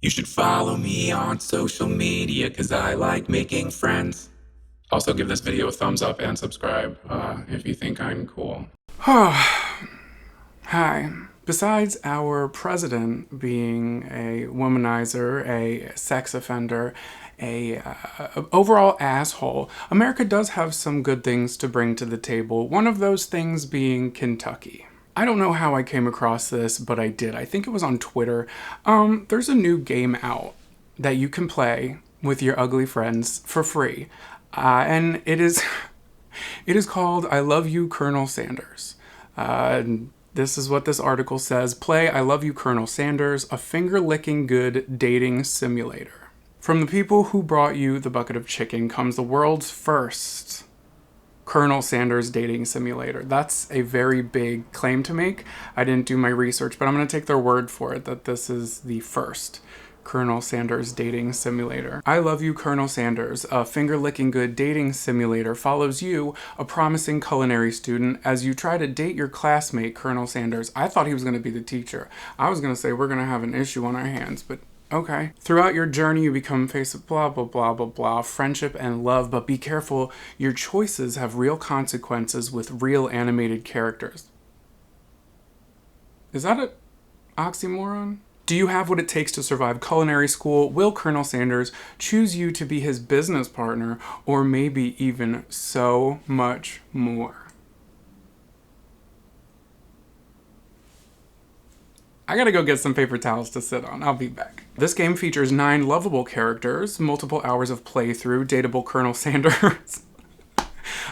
You should follow me on social media because I like making friends. Also give this video a thumbs up and subscribe if you think I'm cool. Hi. Besides our president being a womanizer, a sex offender, a overall asshole, America does have some good things to bring to the table. One of those things being Kentucky. I don't know how I came across this, but I did. I think it was on Twitter. There's a new game out that you can play with your ugly friends for free. And it is called I Love You, Colonel Sanders. This is what this article says. Play I Love You, Colonel Sanders, a finger-licking good dating simulator. From the people who brought you the bucket of chicken comes the world's first Colonel Sanders dating simulator. That's a very big claim to make. I didn't do my research, but I'm going to take their word for it that this is the first Colonel Sanders dating simulator. I Love You, Colonel Sanders, a finger-licking good dating simulator, follows you, a promising culinary student, as you try to date your classmate, Colonel Sanders. I thought he was going to be the teacher. I was going to say we're going to have an issue on our hands, but okay. Throughout your journey, you become face of blah, blah, blah, blah, blah, friendship and love, but be careful, your choices have real consequences with real animated characters. Is that an oxymoron? Do you have what it takes to survive culinary school? Will Colonel Sanders choose you to be his business partner, or maybe even so much more? I gotta go get some paper towels to sit on. I'll be back. This game features 9 lovable characters, multiple hours of playthrough, dateable Colonel Sanders,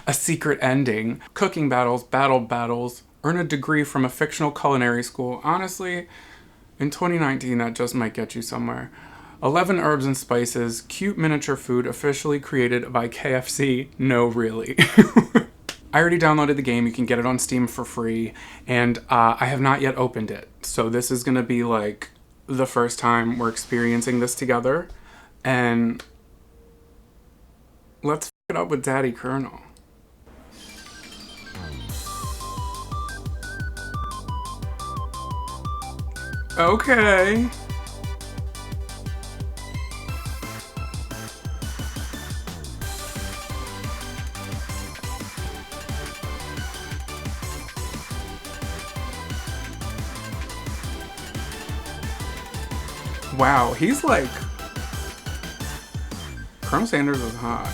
a secret ending, cooking battles, battles, earn a degree from a fictional culinary school. Honestly, in 2019, that just might get you somewhere. 11 herbs and spices, cute miniature food officially created by KFC. No, really. I already downloaded the game. You can get it on Steam for free, and I have not yet opened it. So this is gonna be like the first time we're experiencing this together, and let's f it up with Daddy Colonel. Okay. Wow, he's like... Colonel Sanders is hot.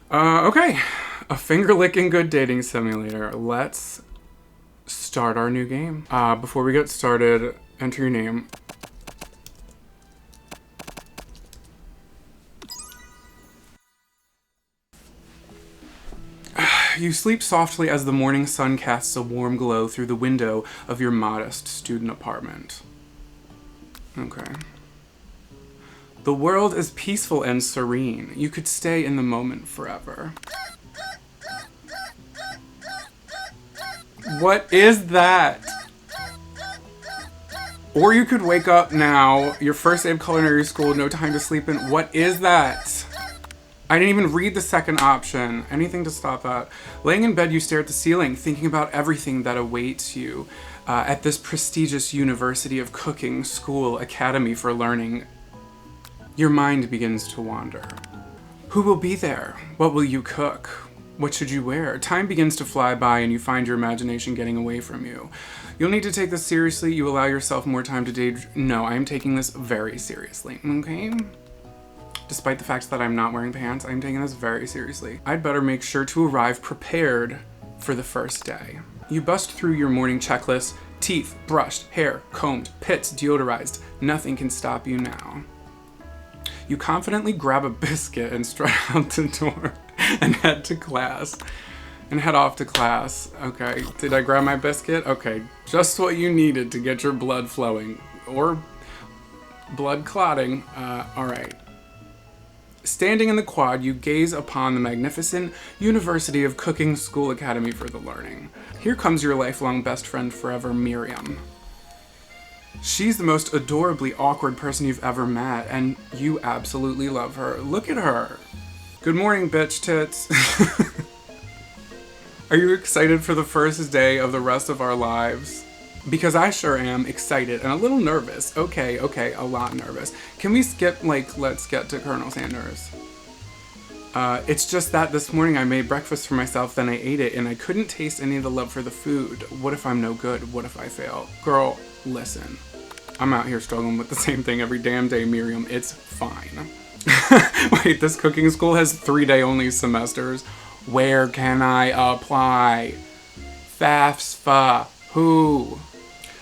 Okay. A finger-licking good dating simulator. Let's start our new game. Before we get started, enter your name. You sleep softly as the morning sun casts a warm glow through the window of your modest student apartment. Okay. The world is peaceful and serene. You could stay in the moment forever. What is that? Or you could wake up now, your first day of culinary school, no time to sleep in. What is that? I didn't even read the second option. Anything to stop that. Laying in bed, you stare at the ceiling, thinking about everything that awaits you at this prestigious university of cooking, school, academy for learning. Your mind begins to wander. Who will be there? What will you cook? What should you wear? Time begins to fly by and you find your imagination getting away from you. You'll need to take this seriously. You allow yourself more time to daydream. No, I am taking this very seriously, okay? Despite the fact that I'm not wearing pants, I'm taking this very seriously. I'd better make sure to arrive prepared for the first day. You bust through your morning checklist. Teeth, brushed, hair, combed, pits, deodorized. Nothing can stop you now. You confidently grab a biscuit and strut out the door and head to class. And head off to class. Okay, did I grab my biscuit? Okay, just what you needed to get your blood flowing. Or blood clotting. Alright. Standing in the quad, you gaze upon the magnificent University of Cooking School Academy for the Learning. Here comes your lifelong best friend forever, Miriam. She's the most adorably awkward person you've ever met, and you absolutely love her. Look at her. Good morning, bitch tits. Are you excited for the first day of the rest of our lives? Because I sure am excited and a little nervous. Okay, a lot nervous. Can we skip, like, let's get to Colonel Sanders? It's just that this morning I made breakfast for myself, then I ate it, and I couldn't taste any of the love for the food. What if I'm no good? What if I fail? Girl, listen. I'm out here struggling with the same thing every damn day, Miriam. It's fine. Wait, this cooking school has 3-day only semesters. Where can I apply? FAFSA. Who?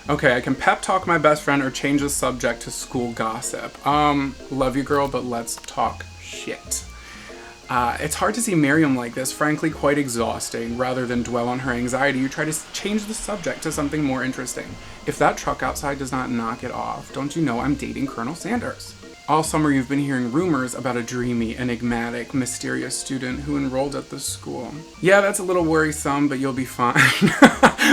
Okay, I can pep talk my best friend or change the subject to school gossip. Love you, girl, but let's talk shit. It's hard to see Miriam like this, frankly quite exhausting. Rather than dwell on her anxiety, you try to change the subject to something more interesting. If that truck outside does not knock it off, don't you know I'm dating Colonel Sanders? All summer you've been hearing rumors about a dreamy, enigmatic, mysterious student who enrolled at the school. Yeah, that's a little worrisome, but you'll be fine.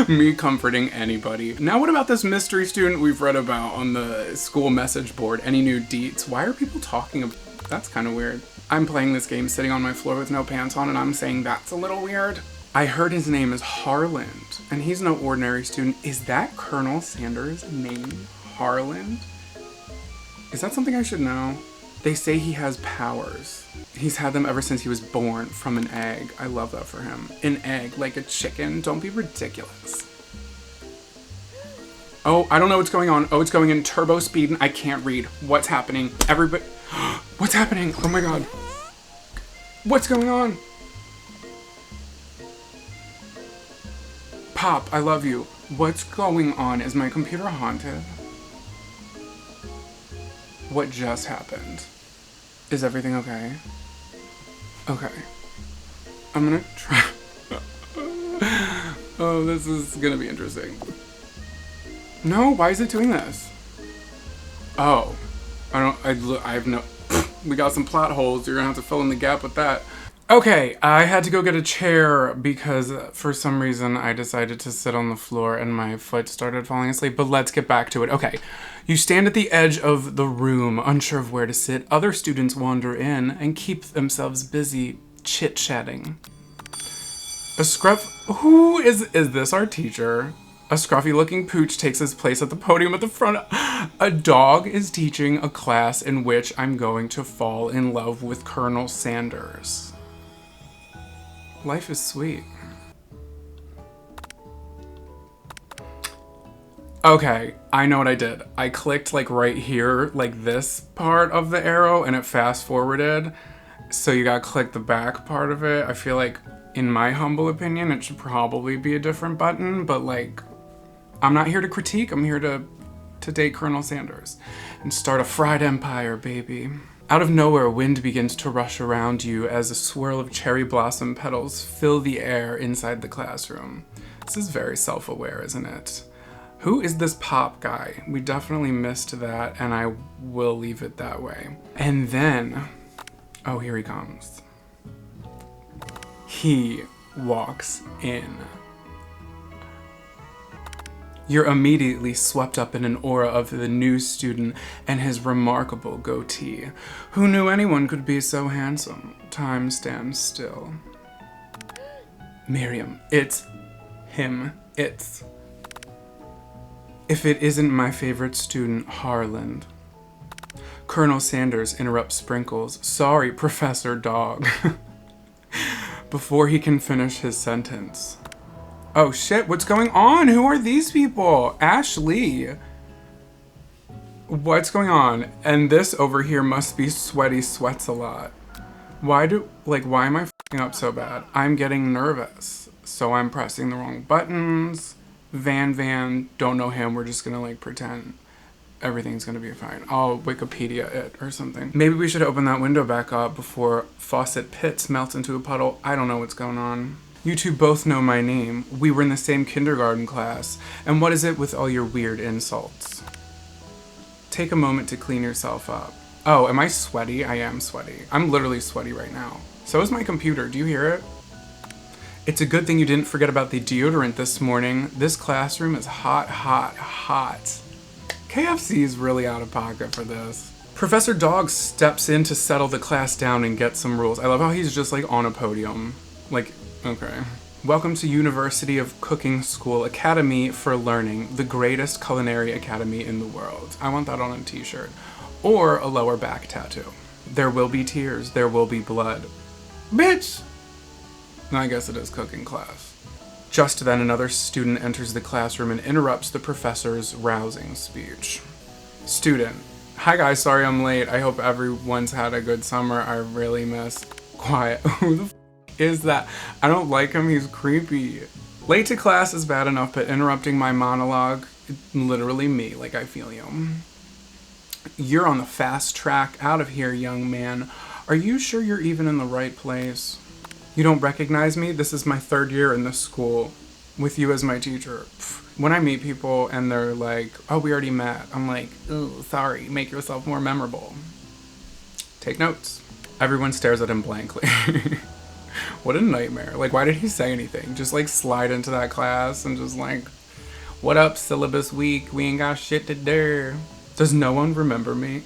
Me comforting anybody. Now what about this mystery student we've read about on the school message board? Any new deets? Why are people talking about... That's kind of weird. I'm playing this game sitting on my floor with no pants on and I'm saying that's a little weird. I heard his name is Harland, and he's no ordinary student. Is that Colonel Sanders' name? Harland? Is that something I should know? They say he has powers. He's had them ever since he was born from an egg. I love that for him. An egg, like a chicken. Don't be ridiculous. Oh, I don't know what's going on. Oh, it's going in turbo speed and I can't read. What's happening? Everybody... What's happening? Oh my god. What's going on? Pop, I love you. What's going on? Is my computer haunted? What just happened? Is everything okay? Okay. I'm gonna try. Oh, this is gonna be interesting. No, why is it doing this? Oh. I have no... We got some plot holes. You're gonna have to fill in the gap with that. Okay, I had to go get a chair because for some reason I decided to sit on the floor and my foot started falling asleep, but let's get back to it. Okay, you stand at the edge of the room, unsure of where to sit. Other students wander in and keep themselves busy chit-chatting. Who is this our teacher? A scruffy-looking pooch takes his place at the podium at the front. A dog is teaching a class in which I'm going to fall in love with Colonel Sanders. Life is sweet. Okay, I know what I did. I clicked like right here, like this part of the arrow, and it fast forwarded. So you gotta click the back part of it. I feel like, in my humble opinion, it should probably be a different button, but like, I'm not here to critique, I'm here to date Colonel Sanders and start a fried empire, baby. Out of nowhere, wind begins to rush around you as a swirl of cherry blossom petals fill the air inside the classroom. This is very self-aware, isn't it? Who is this Pop guy? We definitely missed that, and I will leave it that way. And then, oh, here he comes. He walks in. You're immediately swept up in an aura of the new student and his remarkable goatee. Who knew anyone could be so handsome? Time stands still. Miriam, it's him. If it isn't my favorite student, Harland. Colonel Sanders interrupts Sprinkles. Sorry, Professor Dog. Before he can finish his sentence. Oh shit, what's going on? Who are these people? Ashley. What's going on? And this over here must be Sweaty Sweats a lot. Why am I f***ing up so bad? I'm getting nervous. So I'm pressing the wrong buttons. Van, don't know him. We're just gonna like pretend everything's gonna be fine. I'll Wikipedia it or something. Maybe we should open that window back up before Faucet Pitts melts into a puddle. I don't know what's going on. You two both know my name. We were in the same kindergarten class. And what is it with all your weird insults? Take a moment to clean yourself up. Oh, am I sweaty? I am sweaty. I'm literally sweaty right now. So is my computer. Do you hear it? It's a good thing you didn't forget about the deodorant this morning. This classroom is hot. KFC is really out of pocket for this. Professor Dog steps in to settle the class down and get some rules. I love how he's just like on a podium. Like, okay. Welcome to University of Cooking School Academy for Learning, the greatest culinary academy in the world. I want that on a t-shirt. Or a lower back tattoo. There will be tears, there will be blood. Bitch! I guess it is cooking class. Just then, another student enters the classroom and interrupts the professor's rousing speech. Student: hi guys, sorry I'm late. I hope everyone's had a good summer. I really miss quiet. Who the is that? I don't like him, he's creepy. Late to class is bad enough, but interrupting my monologue, literally me, like I feel you. You're on the fast track out of here, young man. Are you sure you're even in the right place? You don't recognize me? This is my 3rd year in this school with you as my teacher. When I meet people and they're like, oh, we already met, I'm like, oh, sorry, make yourself more memorable. Take notes. Everyone stares at him blankly. What a nightmare. Like, why did he say anything? Just like slide into that class and just like, what up, syllabus week? We ain't got shit to do. Does no one remember me?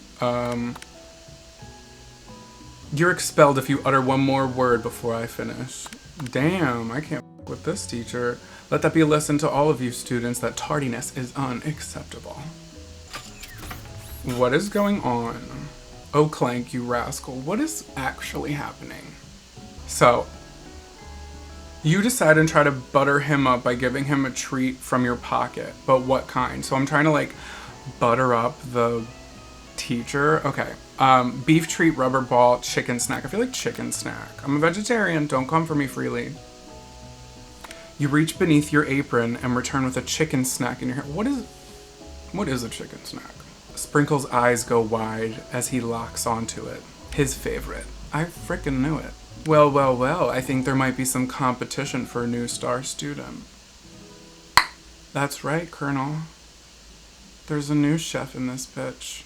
You're expelled if you utter one more word before I finish. Damn, I can't with this teacher. Let that be a lesson to all of you students that tardiness is unacceptable. What is going on? Oh, Clank, you rascal. What is actually happening? So, you decide and try to butter him up by giving him a treat from your pocket. But what kind? So I'm trying to like butter up the teacher. Okay. Beef treat, rubber ball, chicken snack. I feel like chicken snack. I'm a vegetarian. Don't come for me freely. You reach beneath your apron and return with a chicken snack in your hand. What is a chicken snack? Sprinkle's eyes go wide as he locks onto it. His favorite. I frickin' knew it. Well, well, well, I think there might be some competition for a new star student. That's right, Colonel. There's a new chef in this bitch.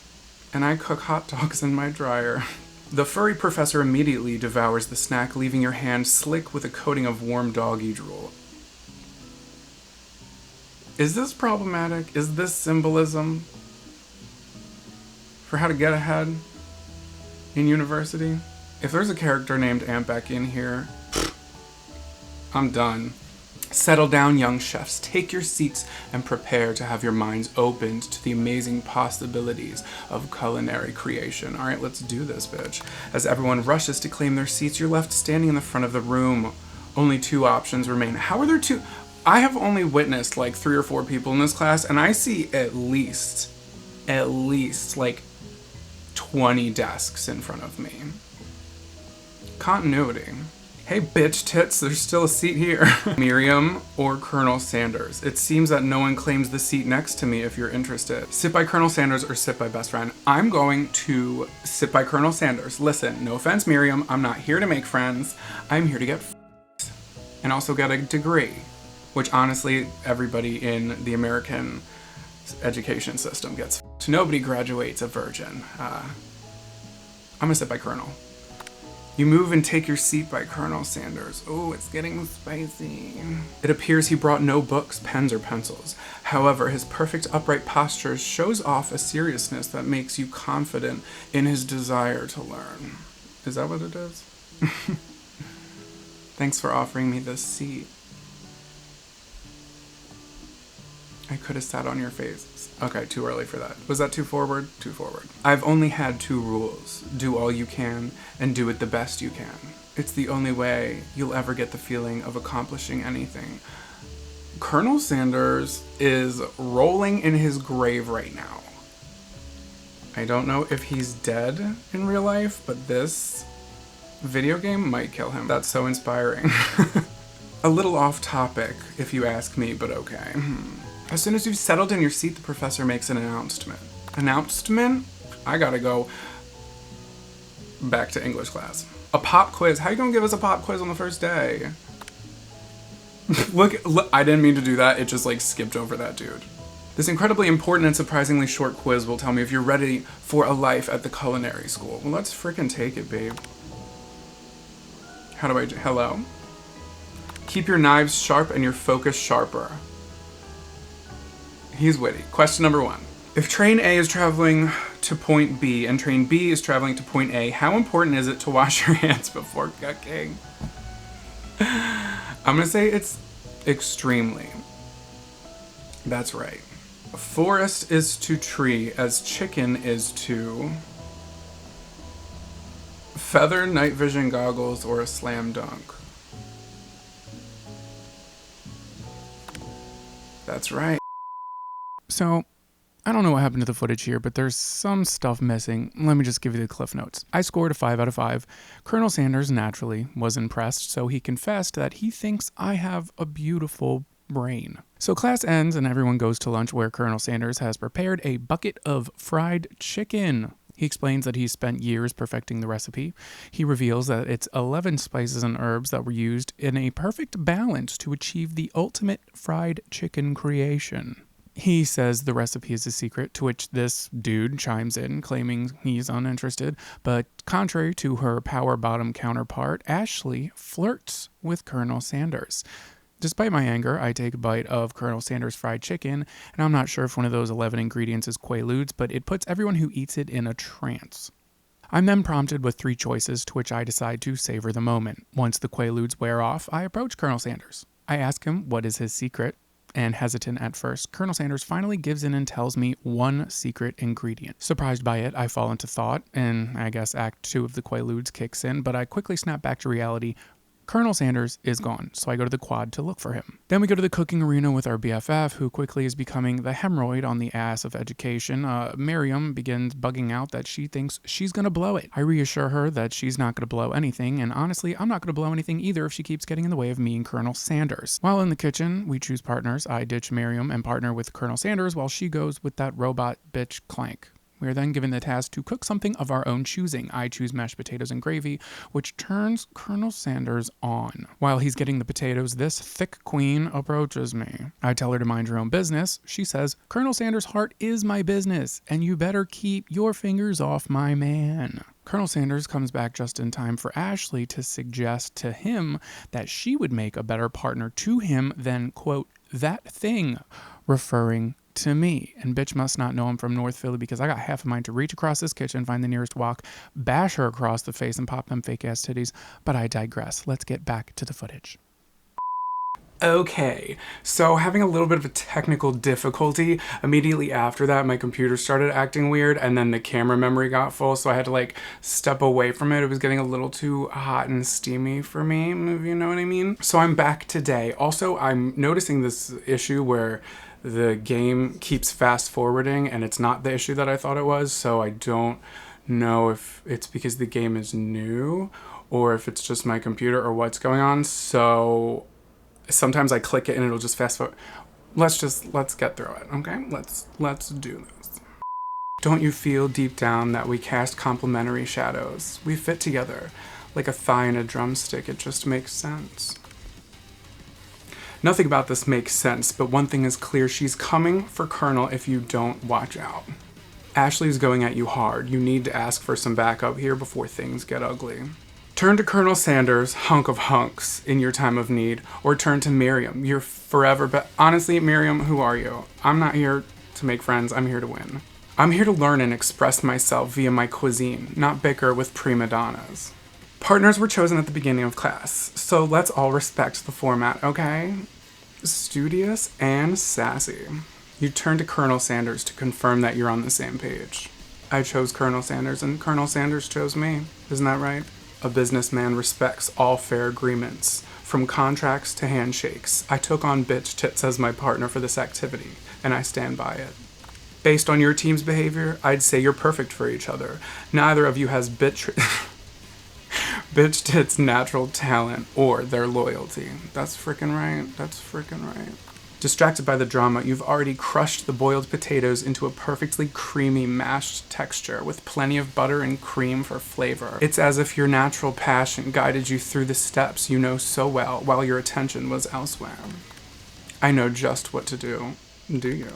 And I cook hot dogs in my dryer. The furry professor immediately devours the snack, leaving your hand slick with a coating of warm doggy drool. Is this problematic? Is this symbolism for how to get ahead in university? If there's a character named Aunt Becky in here, I'm done. Settle down, young chefs. Take your seats and prepare to have your minds opened to the amazing possibilities of culinary creation. All right, let's do this, bitch. As everyone rushes to claim their seats, you're left standing in the front of the room. Only 2 options remain. How are there 2? I have only witnessed like 3 or 4 people in this class, and I see at least like 20 desks in front of me. Continuity. Hey bitch tits, there's still a seat here. Miriam or Colonel Sanders. It seems that no one claims the seat next to me if you're interested. Sit by Colonel Sanders or sit by best friend. I'm going to sit by Colonel Sanders. Listen, no offense Miriam, I'm not here to make friends. I'm here to get f***ed and also get a degree. Which honestly, everybody in the American education system gets f***ed. Nobody graduates a virgin. I'm gonna sit by Colonel. You move and take your seat by Colonel Sanders. Oh, it's getting spicy. It appears he brought no books, pens, or pencils. However, his perfect upright posture shows off a seriousness that makes you confident in his desire to learn. Is that what it is? Thanks for offering me this seat. I could have sat on your face. Okay, too early for that. Was that too forward? Too forward. I've only had 2 rules. Do all you can, and do it the best you can. It's the only way you'll ever get the feeling of accomplishing anything. Colonel Sanders is rolling in his grave right now. I don't know if he's dead in real life, but this video game might kill him. That's so inspiring. A little off topic, if you ask me, but okay. As soon as you've settled in your seat, the professor makes an announcement. Announcement? I gotta go back to English class. A pop quiz. How you gonna give us a pop quiz on the first day? Look, I didn't mean to do that. It just like skipped over that dude. This incredibly important and surprisingly short quiz will tell me if you're ready for a life at the culinary school. Well, let's freaking take it, babe. How do I do? Hello? Keep your knives sharp and your focus sharper. He's witty. Question number 1. If train A is traveling to point B and train B is traveling to point A, how important is it to wash your hands before cooking? I'm gonna say it's extremely. That's right. Forest is to tree as chicken is to feather, night vision goggles, or a slam dunk. That's right. So, I don't know what happened to the footage here, but there's some stuff missing. Let me just give you the cliff notes. I scored a 5 out of 5. Colonel Sanders, naturally, was impressed, so he confessed that he thinks I have a beautiful brain. So class ends and everyone goes to lunch where Colonel Sanders has prepared a bucket of fried chicken. He explains that he spent years perfecting the recipe. He reveals that it's 11 spices and herbs that were used in a perfect balance to achieve the ultimate fried chicken creation. He says the recipe is a secret, to which this dude chimes in, claiming he's uninterested. But contrary to her power bottom counterpart, Ashley flirts with Colonel Sanders. Despite my anger, I take a bite of Colonel Sanders' fried chicken, and I'm not sure if one of those 11 ingredients is Quaaludes, but it puts everyone who eats it in a trance. I'm then prompted with 3 choices, to which I decide to savor the moment. Once the Quaaludes wear off, I approach Colonel Sanders. I ask him what is his secret, and hesitant at first, Colonel Sanders finally gives in and tells me one secret ingredient. Surprised by it, I fall into thought, and I guess Act 2 of the Quaaludes kicks in, but I quickly snap back to reality. Colonel Sanders is gone, so I go to the quad to look for him. Then we go to the cooking arena with our BFF, who quickly is becoming the hemorrhoid on the ass of education. Miriam begins bugging out that she thinks she's gonna blow it. I reassure her that she's not gonna blow anything, and honestly, I'm not gonna blow anything either if she keeps getting in the way of me and Colonel Sanders. While in the kitchen, we choose partners. I ditch Miriam and partner with Colonel Sanders while she goes with that robot bitch Clank. We are then given the task to cook something of our own choosing. I choose mashed potatoes and gravy, which turns Colonel Sanders on. While he's getting the potatoes, this thick queen approaches me. I tell her to mind her own business. She says, Colonel Sanders' heart is my business, and you better keep your fingers off my man. Colonel Sanders comes back just in time for Ashley to suggest to him that she would make a better partner to him than, quote, that thing, referring to me. And bitch must not know I'm from North Philly because I got half a mind to reach across this kitchen, find the nearest wok, bash her across the face, and pop them fake ass titties. But I digress. Let's get back to the footage. Okay, so having a little bit of a technical difficulty. Immediately after that, my computer started acting weird, and then the camera memory got full, so I had to step away from it. It was getting a little too hot and steamy for me, if you know what I mean. So I'm back today. Also, I'm noticing this issue where the game keeps fast forwarding, and it's not the issue that I thought it was, so I don't know if it's because the game is new or if it's just my computer or what's going on. So sometimes I click it and it'll just fast forward. Let's get through it, okay? Let's do this. Don't you feel deep down that we cast complementary shadows? We fit together like a thigh and a drumstick. It just makes sense. Nothing about this makes sense, but one thing is clear. She's coming for Colonel if you don't watch out. Ashley's going at you hard. You need to ask for some backup here before things get ugly. Turn to Colonel Sanders, hunk of hunks, in your time of need, or turn to Miriam, your forever honestly, Miriam, who are you? I'm not here to make friends, I'm here to win. I'm here to learn and express myself via my cuisine, not bicker with prima donnas. Partners were chosen at the beginning of class, so let's all respect the format, okay? Studious and sassy. You turn to Colonel Sanders to confirm that you're on the same page. I chose Colonel Sanders and Colonel Sanders chose me. Isn't that right? A businessman respects all fair agreements, from contracts to handshakes. I took on bitch tits as my partner for this activity, and I stand by it. Based on your team's behavior, I'd say you're perfect for each other. Neither of you has bitch tits natural talent or their loyalty. That's freaking right. That's freaking right. Distracted by the drama, you've already crushed the boiled potatoes into a perfectly creamy mashed texture with plenty of butter and cream for flavor. It's as if your natural passion guided you through the steps you know so well while your attention was elsewhere. I know just what to do. Do you?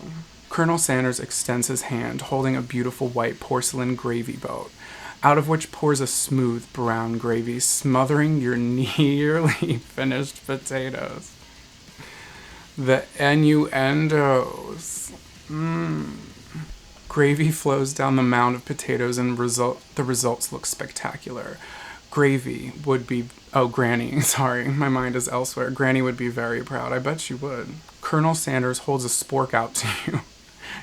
Colonel Sanders extends his hand, holding a beautiful white porcelain gravy boat, out of which pours a smooth brown gravy, smothering your nearly finished potatoes. The innuendos. Gravy flows down the mound of potatoes and the results look spectacular. Gravy would be... Oh, Granny. Sorry, my mind is elsewhere. Granny would be very proud. I bet she would. Colonel Sanders holds a spork out to you.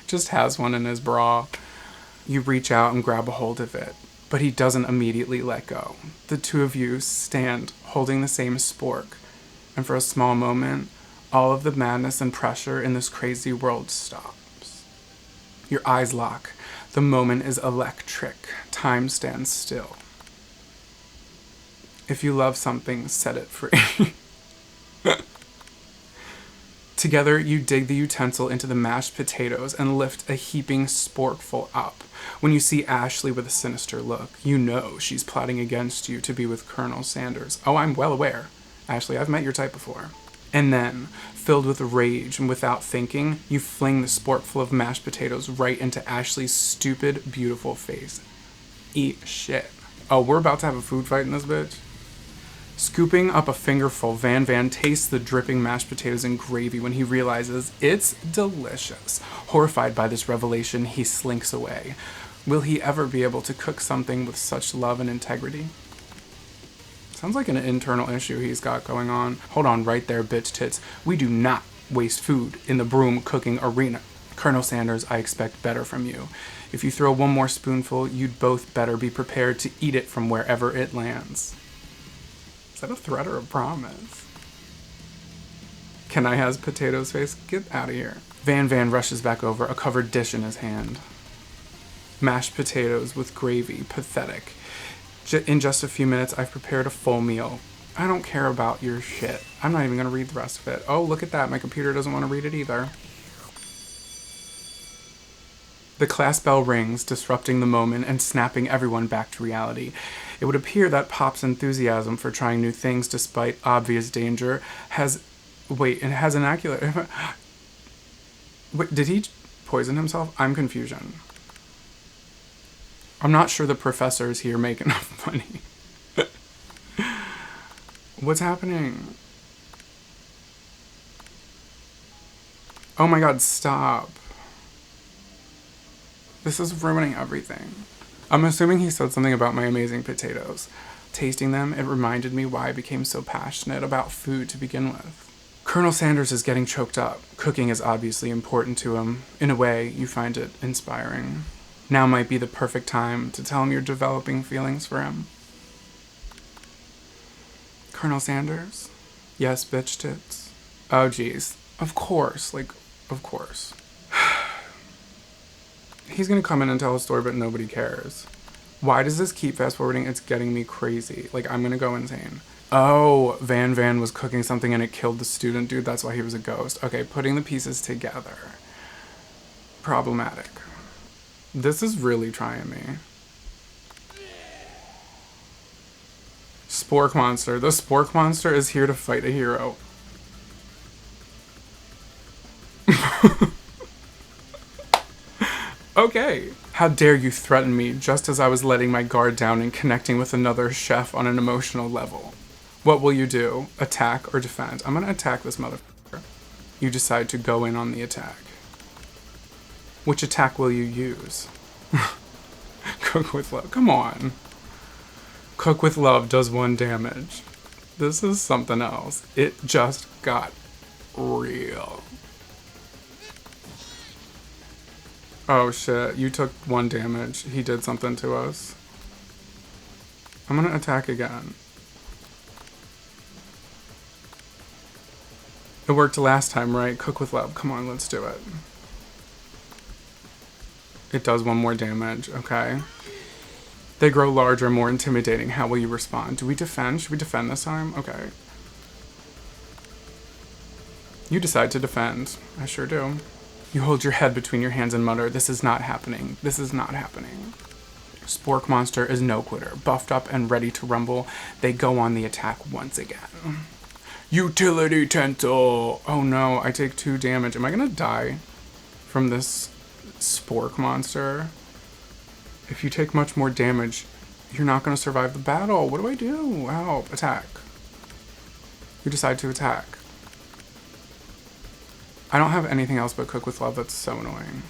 Just has one in his bra. You reach out and grab a hold of it, but he doesn't immediately let go. The two of you stand holding the same spork, and for a small moment, all of the madness and pressure in this crazy world stops. Your eyes lock. The moment is electric. Time stands still. If you love something, set it free. Together, you dig the utensil into the mashed potatoes and lift a heaping sporkful up. When you see Ashley with a sinister look, you know she's plotting against you to be with Colonel Sanders. Oh, I'm well aware. Ashley, I've met your type before. And then, filled with rage and without thinking, you fling the sporkful of mashed potatoes right into Ashley's stupid, beautiful face. Eat shit. Oh, we're about to have a food fight in this bitch? Scooping up a fingerful, Van tastes the dripping mashed potatoes and gravy when he realizes it's delicious. Horrified by this revelation, he slinks away. Will he ever be able to cook something with such love and integrity? Sounds like an internal issue he's got going on. Hold on right there, bitch tits. We do not waste food in the broom cooking arena. Colonel Sanders, I expect better from you. If you throw one more spoonful, you'd both better be prepared to eat it from wherever it lands. Is that a threat or a promise? Can I has potatoes face? Get out of here. Van rushes back over, a covered dish in his hand. Mashed potatoes with gravy. Pathetic. In just a few minutes, I've prepared a full meal. I don't care about your shit. I'm not even going to read the rest of it. Oh, look at that. My computer doesn't want to read it either. The class bell rings, disrupting the moment and snapping everyone back to reality. It would appear that Pop's enthusiasm for trying new things despite obvious danger has... Wait, it has an accurate... Wait, did he poison himself? I'm confusion. I'm not sure the professors here make enough money. What's happening? Oh my god, stop. This is ruining everything. I'm assuming he said something about my amazing potatoes. Tasting them, it reminded me why I became so passionate about food to begin with. Colonel Sanders is getting choked up. Cooking is obviously important to him. In a way, you find it inspiring. Now might be the perfect time to tell him you're developing feelings for him. Colonel Sanders? Yes, bitch tits. Oh, geez. Of course. Of course. He's gonna come in and tell a story, but nobody cares. Why does this keep fast-forwarding? It's getting me crazy. I'm gonna go insane. Oh, Van was cooking something and it killed the student dude. That's why he was a ghost. Okay, putting the pieces together. Problematic. This is really trying me. Spork Monster. The Spork Monster is here to fight a hero. Okay. How dare you threaten me just as I was letting my guard down and connecting with another chef on an emotional level. What will you do? Attack or defend? I'm gonna attack this motherfucker. You decide to go in on the attack. Which attack will you use? Cook with love. Come on. Cook with love does 1 damage. This is something else. It just got real. Oh shit, you took 1 damage. He did something to us. I'm gonna attack again. It worked last time, right? Cook with love. Come on, let's do it. It does 1 more damage, okay. They grow larger, more intimidating. How will you respond? Do we defend? Should we defend this time? Okay. You decide to defend. I sure do. You hold your head between your hands and mutter, this is not happening. This is not happening. Spork Monster is no quitter. Buffed up and ready to rumble, they go on the attack once again. Utility Tensor! Oh no, I take 2 damage. Am I gonna die from this Spork Monster? If you take much more damage, you're not gonna survive the battle. What do I do? Help. Attack. You decide to attack. I don't have anything else but Cook with Love. That's so annoying.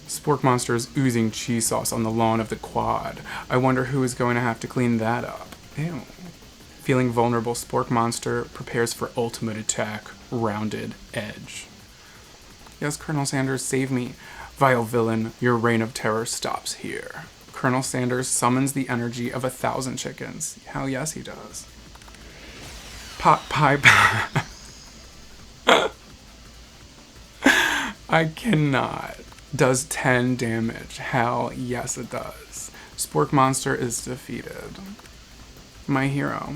Spork Monster is oozing cheese sauce on the lawn of the quad. I wonder who is going to have to clean that up. Ew. Feeling vulnerable, Spork Monster prepares for ultimate attack, Rounded Edge. Yes, Colonel Sanders, save me. Vile villain, your reign of terror stops here. Colonel Sanders summons the energy of 1,000 chickens. Hell yes, he does. Pot pie. I cannot. Does 10 damage. Hell yes, it does. Spork Monster is defeated. My hero.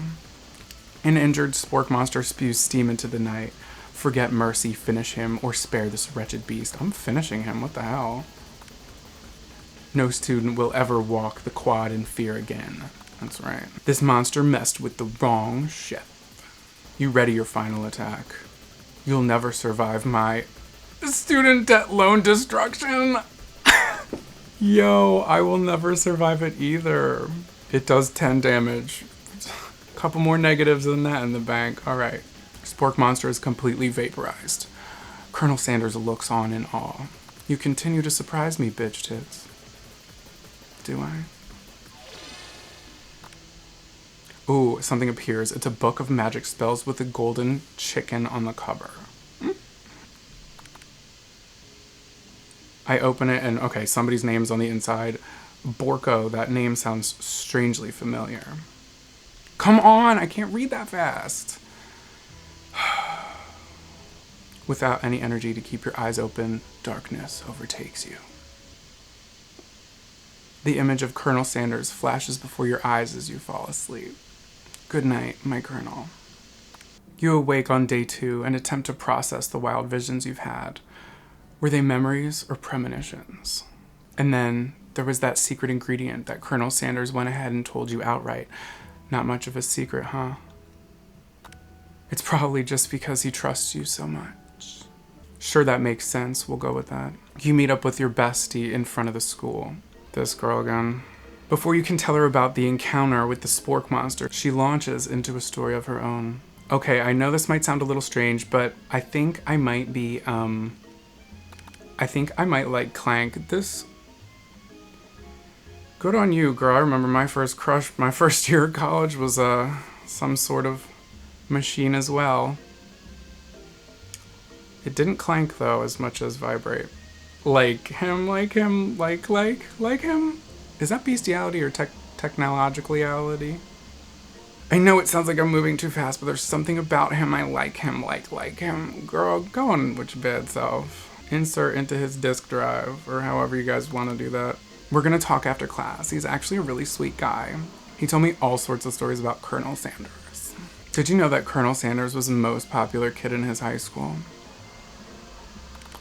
An injured Spork Monster spews steam into the night. Forget mercy, finish him, or spare this wretched beast. I'm finishing him, what the hell? No student will ever walk the quad in fear again. That's right. This monster messed with the wrong ship. You ready your final attack? You'll never survive my student debt loan destruction. Yo, I will never survive it either. It does 10 damage. A couple more negatives than that in the bank. All right. Spork Monster is completely vaporized. Colonel Sanders looks on in awe. You continue to surprise me, bitch tits. Do I? Ooh, something appears. It's a book of magic spells with a golden chicken on the cover. I open it and, okay, somebody's name's on the inside. Borko, that name sounds strangely familiar. Come on, I can't read that fast. Without any energy to keep your eyes open, darkness overtakes you. The image of Colonel Sanders flashes before your eyes as you fall asleep. Good night, my Colonel. You awake on day 2 and attempt to process the wild visions you've had. Were they memories or premonitions? And then there was that secret ingredient that Colonel Sanders went ahead and told you outright. Not much of a secret, huh? It's probably just because he trusts you so much. Sure, that makes sense. We'll go with that. You meet up with your bestie in front of the school. This girl again. Before you can tell her about the encounter with the Spork Monster, she launches into a story of her own. Okay, I know this might sound a little strange, but I think I might be, like Clank. This... Good on you, girl. I remember my first crush, my first year of college was, some sort of machine as well. It didn't clank, though, as much as vibrate. Like him. Is that bestiality or technologicality? I know it sounds like I'm moving too fast, but there's something about him. I like him, like him. Girl, go on with your bad self. Insert into his disk drive, or however you guys want to do that. We're gonna talk after class. He's actually a really sweet guy. He told me all sorts of stories about Colonel Sanders. Did you know that Colonel Sanders was the most popular kid in his high school?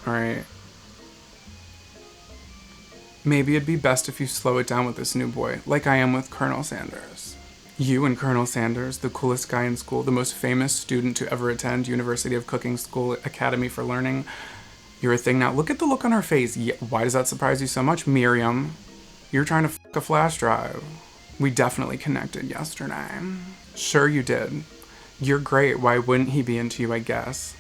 Alright. Maybe it'd be best if you slow it down with this new boy, like I am with Colonel Sanders. You and Colonel Sanders, the coolest guy in school, the most famous student to ever attend University of Cooking School Academy for Learning. You're a thing now. Look at the look on her face. Yeah, why does that surprise you so much, Miriam? You're trying to fuck a flash drive. We definitely connected yesterday. Sure you did. You're great. Why wouldn't he be into you, I guess?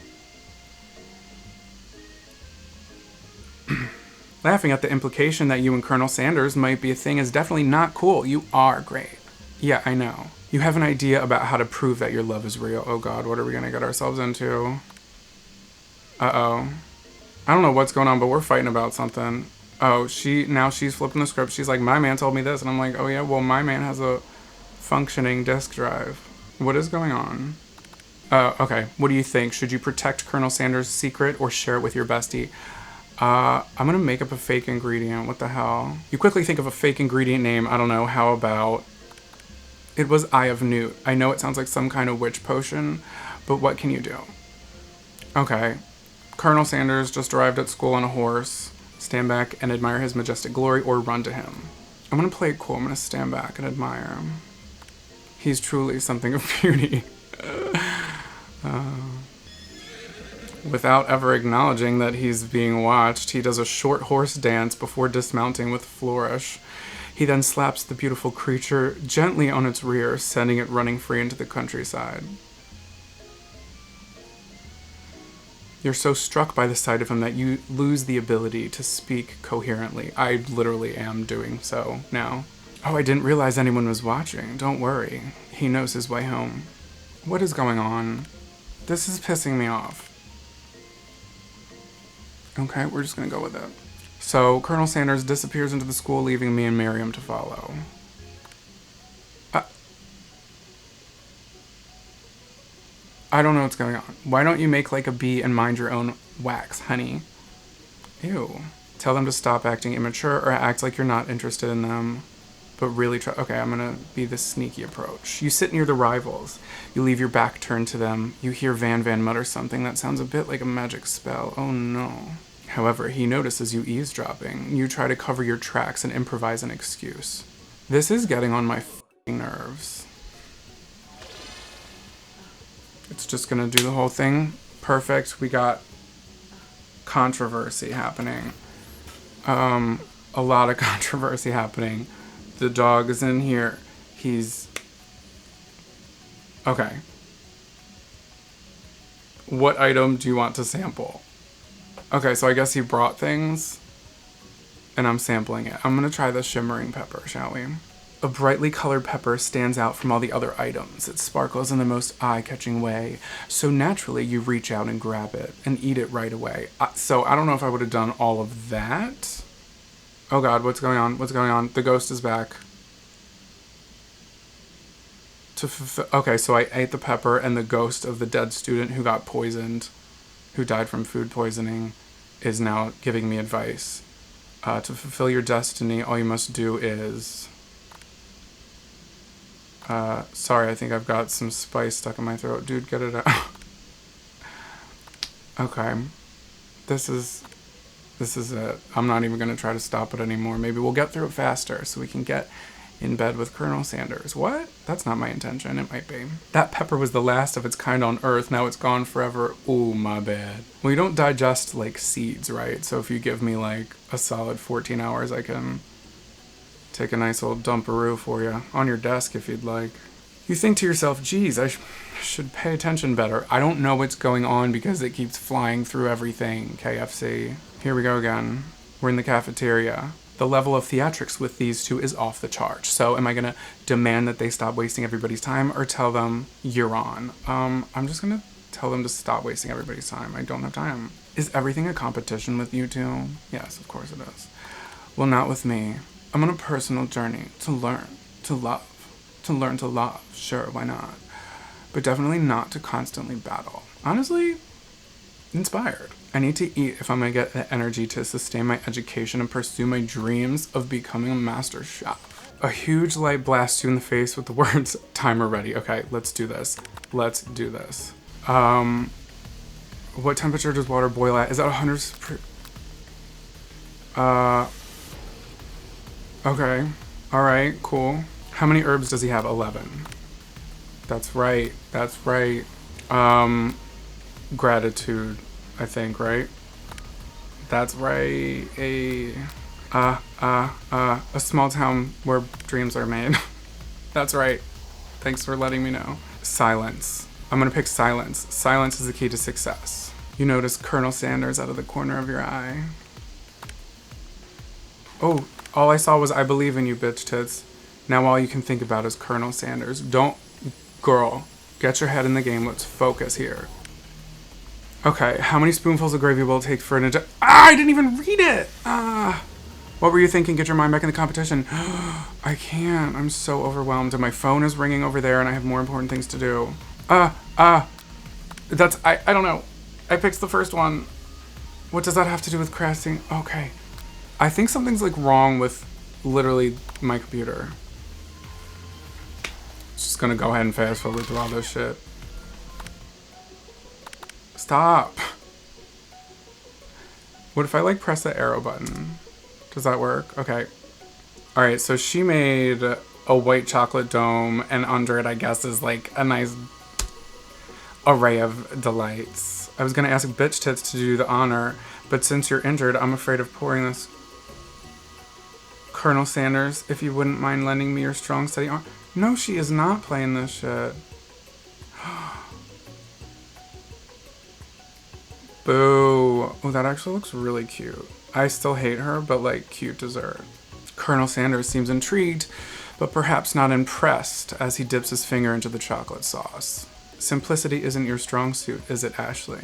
Laughing at the implication that you and Colonel Sanders might be a thing is definitely not cool. You are great. Yeah, I know. You have an idea about how to prove that your love is real. Oh god, what are we gonna get ourselves into? Uh-oh. I don't know what's going on, but we're fighting about something. Oh, now she's flipping the script. She's like, my man told me this. And I'm like, oh yeah, well, my man has a functioning disk drive. What is going on? Okay. What do you think? Should you protect Colonel Sanders' secret or share it with your bestie? I'm gonna make up a fake ingredient. What the hell? You quickly think of a fake ingredient name. I don't know. How about... It was Eye of Newt. I know it sounds like some kind of witch potion, but what can you do? Okay. Colonel Sanders just arrived at school on a horse. Stand back and admire his majestic glory, or run to him. I'm gonna play it cool. I'm gonna stand back and admire him. He's truly something of beauty. Without ever acknowledging that he's being watched, he does a short horse dance before dismounting with flourish. He then slaps the beautiful creature gently on its rear, sending it running free into the countryside. You're so struck by the sight of him that you lose the ability to speak coherently. I literally am doing so now. Oh, I didn't realize anyone was watching. Don't worry. He knows his way home. What is going on? This is pissing me off. Okay, we're just gonna go with it. So, Colonel Sanders disappears into the school, leaving me and Miriam to follow. I don't know what's going on. Why don't you make like a bee and mind your own wax, honey? Ew. Tell them to stop acting immature or act like you're not interested in them. But really try. Okay, I'm gonna be the sneaky approach. You sit near the rivals. You leave your back turned to them. You hear Van mutter something that sounds a bit like a magic spell. Oh no. However, he notices you eavesdropping. You try to cover your tracks and improvise an excuse. This is getting on my f***ing nerves. It's just gonna do the whole thing. Perfect. We got controversy happening. A lot of controversy happening. The dog is in here. He's... Okay. What item do you want to sample? Okay, so I guess he brought things, and I'm sampling it. I'm gonna try the shimmering pepper, shall we? A brightly colored pepper stands out from all the other items. It sparkles in the most eye-catching way, so naturally you reach out and grab it and eat it right away. So I don't know if I would have done all of that. Oh god, what's going on? What's going on? The ghost is back. Okay, so I ate the pepper, and the ghost of the dead student who got poisoned, who died from food poisoning, is now giving me advice. To fulfill your destiny, all you must do is... sorry, I think I've got some spice stuck in my throat. Dude, get it out. Okay. This is it. I'm not even going to try to stop it anymore. Maybe we'll get through it faster so we can get in bed with Colonel Sanders. What? That's not my intention. It might be. That pepper was the last of its kind on Earth. Now it's gone forever. Ooh, my bad. Well, you don't digest, like, seeds, right? So if you give me, like, a solid 14 hours, I can take a nice old dumperoo for you. On your desk, if you'd like. You think to yourself, geez, I should pay attention better. I don't know what's going on because it keeps flying through everything. KFC. Here we go again. We're in the cafeteria. The level of theatrics with these two is off the charts. So am I gonna demand that they stop wasting everybody's time or tell them you're on? I'm just gonna tell them to stop wasting everybody's time. I don't have time. Is everything a competition with you two? Yes, of course it is. Well, not with me. I'm on a personal journey to learn, to love, to learn to love. Sure, why not? But definitely not to constantly battle. Honestly, inspired. I need to eat if I'm gonna get the energy to sustain my education and pursue my dreams of becoming a master chef. A huge light blasts you in the face with the words, timer ready. Okay, let's do this. Let's do this. What temperature does water boil at? Is that 100? Okay. Alright, cool. How many herbs does he have? 11. That's right. That's right. Gratitude, I think, right? That's right. A small town where dreams are made. That's right. Thanks for letting me know. Silence. I'm gonna pick silence. Silence is the key to success. You notice Colonel Sanders out of the corner of your eye. Oh, all I saw was I believe in you, bitch tits. Now all you can think about is Colonel Sanders. Don't, girl, get your head in the game. Let's focus here. Okay, how many spoonfuls of gravy will it take for an I didn't even read it! What were you thinking? Get your mind back in the competition. I can't. I'm so overwhelmed. And my phone is ringing over there and I have more important things to do. That's, I don't know. I picked the first one. What does that have to do with crafting? Okay. I think something's like wrong with literally my computer. Just gonna go ahead and fast forward through all this shit. Stop. What if I like press the arrow button? Does that work? Okay. Alright, so she made a white chocolate dome and under it I guess is like a nice array of delights. I was gonna ask bitch tits to do the honor, but since you're injured, I'm afraid of pouring this. Colonel Sanders, if you wouldn't mind lending me your strong, steady arm. No, she is not playing this shit. Boo. Oh, that actually looks really cute. I still hate her, but like cute dessert. Colonel Sanders seems intrigued, but perhaps not impressed as he dips his finger into the chocolate sauce. Simplicity isn't your strong suit, is it, Ashley?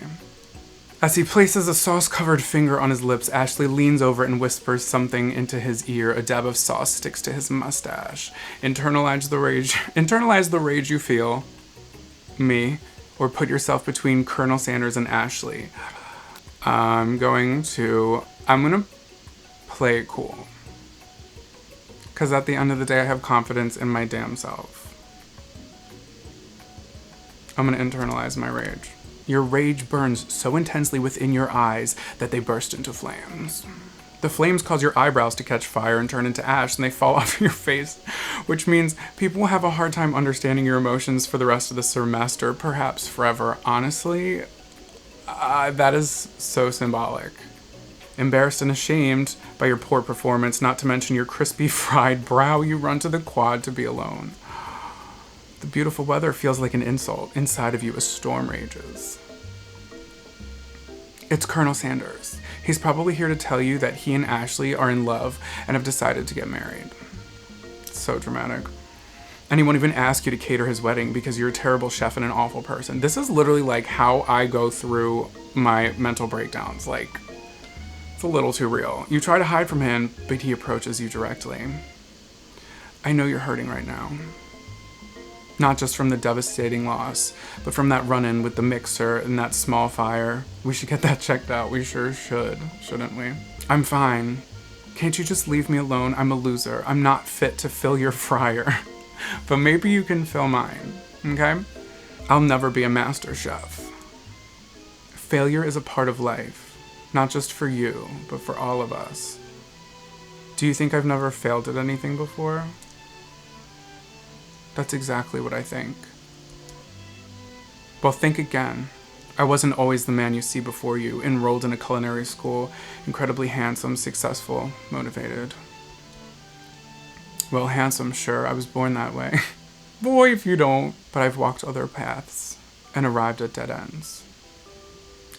As he places a sauce-covered finger on his lips, Ashley leans over and whispers something into his ear. A dab of sauce sticks to his mustache. Internalize the rage you feel. Me. Or put yourself between Colonel Sanders and Ashley. I'm gonna play it cool. Because at the end of the day, I have confidence in my damn self. I'm gonna internalize my rage. Your rage burns so intensely within your eyes that they burst into flames. The flames cause your eyebrows to catch fire and turn into ash, and they fall off your face, which means people will have a hard time understanding your emotions for the rest of the semester, perhaps forever. Honestly, that is so symbolic. Embarrassed and ashamed by your poor performance, not to mention your crispy fried brow, you run to the quad to be alone. The beautiful weather feels like an insult. Inside of you, a storm rages. It's Colonel Sanders. He's probably here to tell you that he and Ashley are in love and have decided to get married. It's so dramatic. And he won't even ask you to cater his wedding because you're a terrible chef and an awful person. This is literally like how I go through my mental breakdowns. Like, it's a little too real. You try to hide from him, but he approaches you directly. I know you're hurting right now. Not just from the devastating loss, but from that run-in with the mixer and that small fire. We should get that checked out. We sure should, shouldn't we? I'm fine. Can't you just leave me alone? I'm a loser. I'm not fit to fill your fryer. But maybe you can fill mine, okay? I'll never be a master chef. Failure is a part of life, not just for you, but for all of us. Do you think I've never failed at anything before? That's exactly what I think. Well, think again. I wasn't always the man you see before you, enrolled in a culinary school, incredibly handsome, successful, motivated. Well, handsome, sure, I was born that way. Boy, if you don't. But I've walked other paths and arrived at dead ends.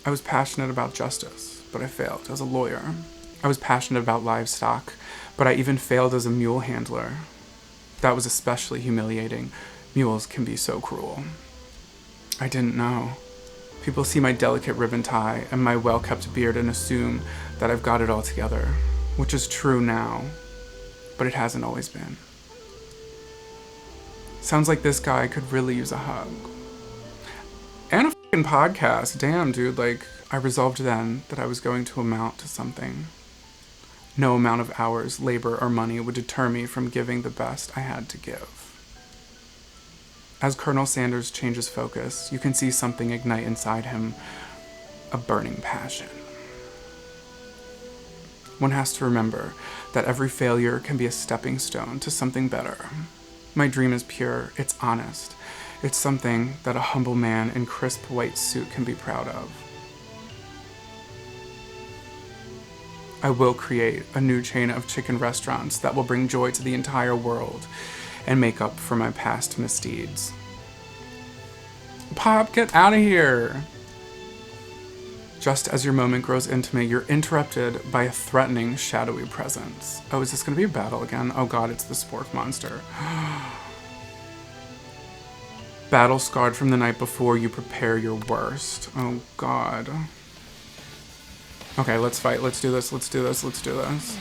I was passionate about justice, but I failed as a lawyer. I was passionate about livestock, but I even failed as a mule handler. That was especially humiliating. Mules can be so cruel. I didn't know. People see my delicate ribbon tie and my well-kept beard and assume that I've got it all together, which is true now, but it hasn't always been. Sounds like this guy could really use a hug. And a fucking podcast. Damn, dude, like, I resolved then that I was going to amount to something. No amount of hours, labor, or money would deter me from giving the best I had to give. As Colonel Sanders changes focus, you can see something ignite inside him, a burning passion. One has to remember that every failure can be a stepping stone to something better. My dream is pure, it's honest. It's something that a humble man in crisp white suit can be proud of. I will create a new chain of chicken restaurants that will bring joy to the entire world and make up for my past misdeeds. Pop, get out of here! Just as your moment grows intimate, you're interrupted by a threatening, shadowy presence. Oh, is this gonna be a battle again? Oh god, it's the spork monster. Battle scarred from the night before, you prepare your worst. Oh god. Okay, let's fight. Let's do this. Let's do this. Let's do this.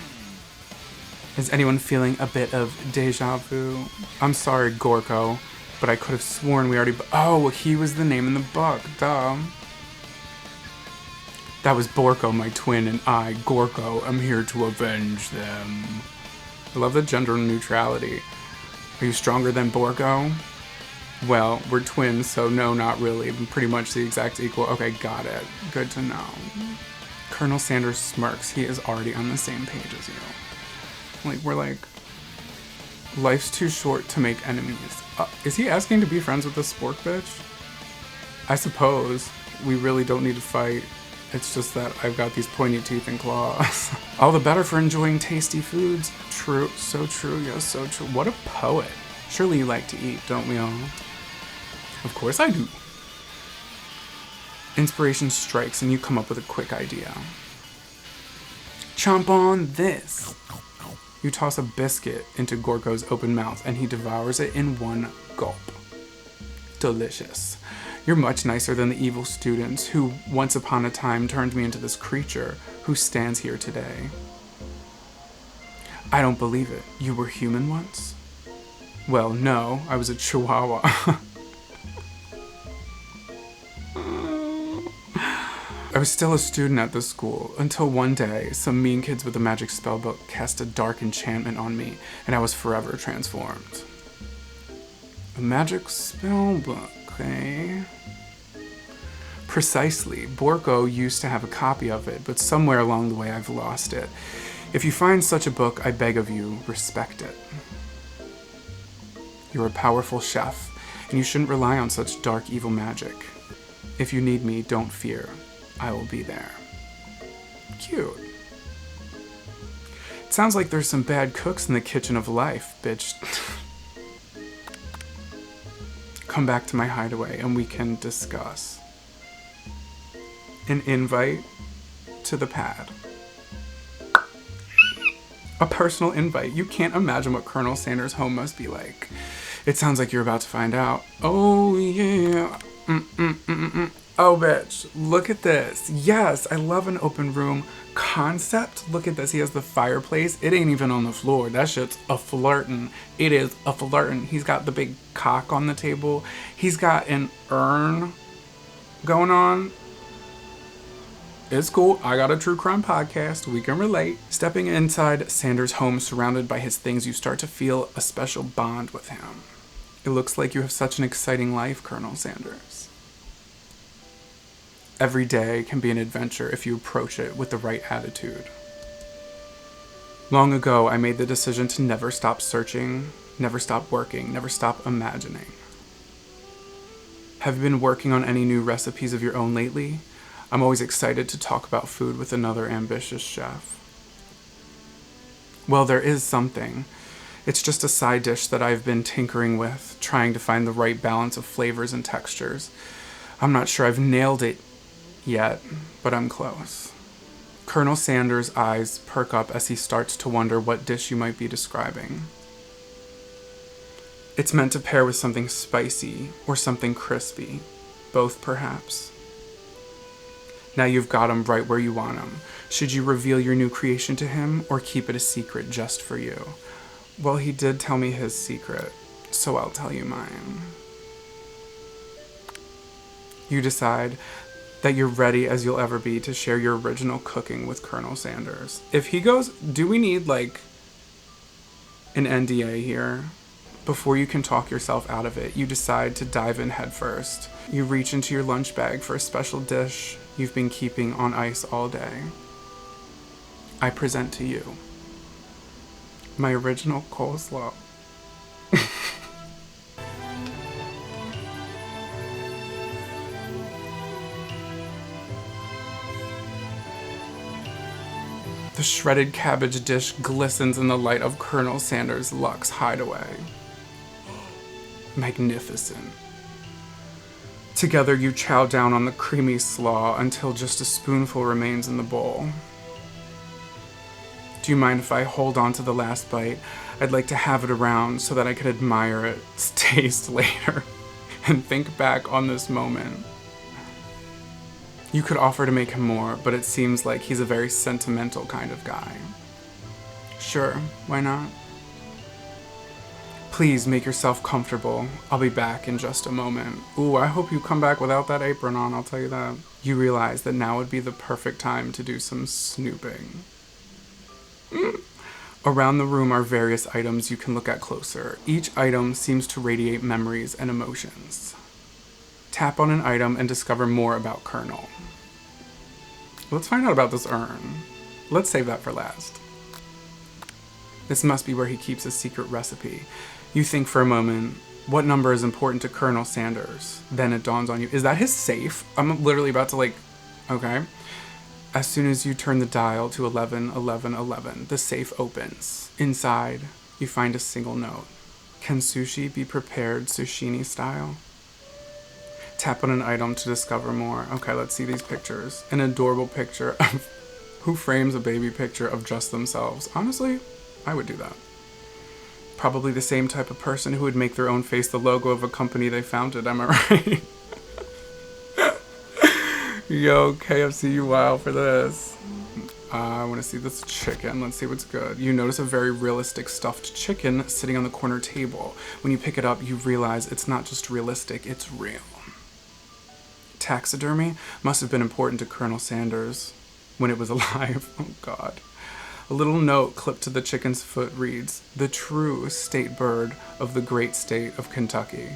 Is anyone feeling a bit of deja vu? I'm sorry, Gorko, but I could have sworn we already... Oh, he was the name in the book. Duh. That was Borko, my twin, and I, Gorko, am here to avenge them. I love the gender neutrality. Are you stronger than Borko? Well, we're twins, so no, not really. I'm pretty much the exact equal. Okay, got it. Good to know. Colonel Sanders smirks. He is already on the same page as you. Like, we're like, life's too short to make enemies. Is he asking to be friends with this spork bitch? I suppose. We really don't need to fight. It's just that I've got these pointy teeth and claws. All the better for enjoying tasty foods. True. So true. Yes, so true. What a poet. Surely you like to eat, don't we all? Of course I do. Inspiration strikes and you come up with a quick idea. Chomp on this. You toss a biscuit into Gorgo's open mouth and he devours it in one gulp. Delicious. You're much nicer than the evil students who once upon a time turned me into this creature who stands here today. I don't believe it. You were human once? Well, no, I was a chihuahua. I was still a student at this school until one day some mean kids with a magic spellbook cast a dark enchantment on me and I was forever transformed. A magic spellbook, eh? Precisely. Borko used to have a copy of it, but somewhere along the way I've lost it. If you find such a book, I beg of you, respect it. You're a powerful chef, and you shouldn't rely on such dark, evil magic. If you need me, don't fear. I will be there. Cute. It sounds like there's some bad cooks in the kitchen of life, bitch. Come back to my hideaway and we can discuss. An invite to the pad. A personal invite. You can't imagine what Colonel Sanders' home must be like. It sounds like you're about to find out. Oh, yeah. Oh, bitch. Look at this. Yes, I love an open room concept. Look at this. He has the fireplace. It ain't even on the floor. That shit's a flirtin'. It is a flirtin'. He's got the big cock on the table. He's got an urn going on. It's cool. I got a true crime podcast. We can relate. Stepping inside Sanders' home, surrounded by his things, you start to feel a special bond with him. It looks like you have such an exciting life, Colonel Sanders. Every day can be an adventure if you approach it with the right attitude. Long ago, I made the decision to never stop searching, never stop working, never stop imagining. Have you been working on any new recipes of your own lately? I'm always excited to talk about food with another ambitious chef. Well, there is something. It's just a side dish that I've been tinkering with, trying to find the right balance of flavors and textures. I'm not sure I've nailed it yet, but I'm close. Colonel Sanders' eyes perk up as he starts to wonder what dish you might be describing. It's meant to pair with something spicy or something crispy, both perhaps. Now you've got him right where you want him. Should you reveal your new creation to him or keep it a secret just for you? Well, he did tell me his secret, so I'll tell you mine. You decide that you're ready as you'll ever be to share your original cooking with Colonel Sanders. If he goes, do we need like an NDA here? Before you can talk yourself out of it, you decide to dive in headfirst. You reach into your lunch bag for a special dish you've been keeping on ice all day. I present to you my original coleslaw. The shredded cabbage dish glistens in the light of Colonel Sanders' luxe hideaway. Magnificent. Together you chow down on the creamy slaw until just a spoonful remains in the bowl. Do you mind if I hold on to the last bite? I'd like to have it around so that I could admire its taste later and think back on this moment. You could offer to make him more, but it seems like he's a very sentimental kind of guy. Sure, why not? Please make yourself comfortable. I'll be back in just a moment. Ooh, I hope you come back without that apron on, I'll tell you that. You realize that now would be the perfect time to do some snooping. Around the room are various items you can look at closer. Each item seems to radiate memories and emotions. Tap on an item and discover more about Colonel. Let's find out about this urn. Let's save that for last. This must be where he keeps his secret recipe. You think for a moment, what number is important to Colonel Sanders? Then it dawns on you, is that his safe? I'm literally about to okay. As soon as you turn the dial to 111111, the safe opens. Inside, you find a single note. Can sushi be prepared sushini style? Tap on an item to discover more. Okay, let's see these pictures. An adorable picture of who frames a baby picture of just themselves. Honestly, I would do that. Probably the same type of person who would make their own face the logo of a company they founded, am I right? Yo, KFC, you wow for this. I want to see this chicken. Let's see what's good. You notice a very realistic stuffed chicken sitting on the corner table. When you pick it up, you realize it's not just realistic, it's real. Taxidermy must have been important to Colonel Sanders when it was alive. Oh, God. A little note clipped to the chicken's foot reads, "The true state bird of the great state of Kentucky."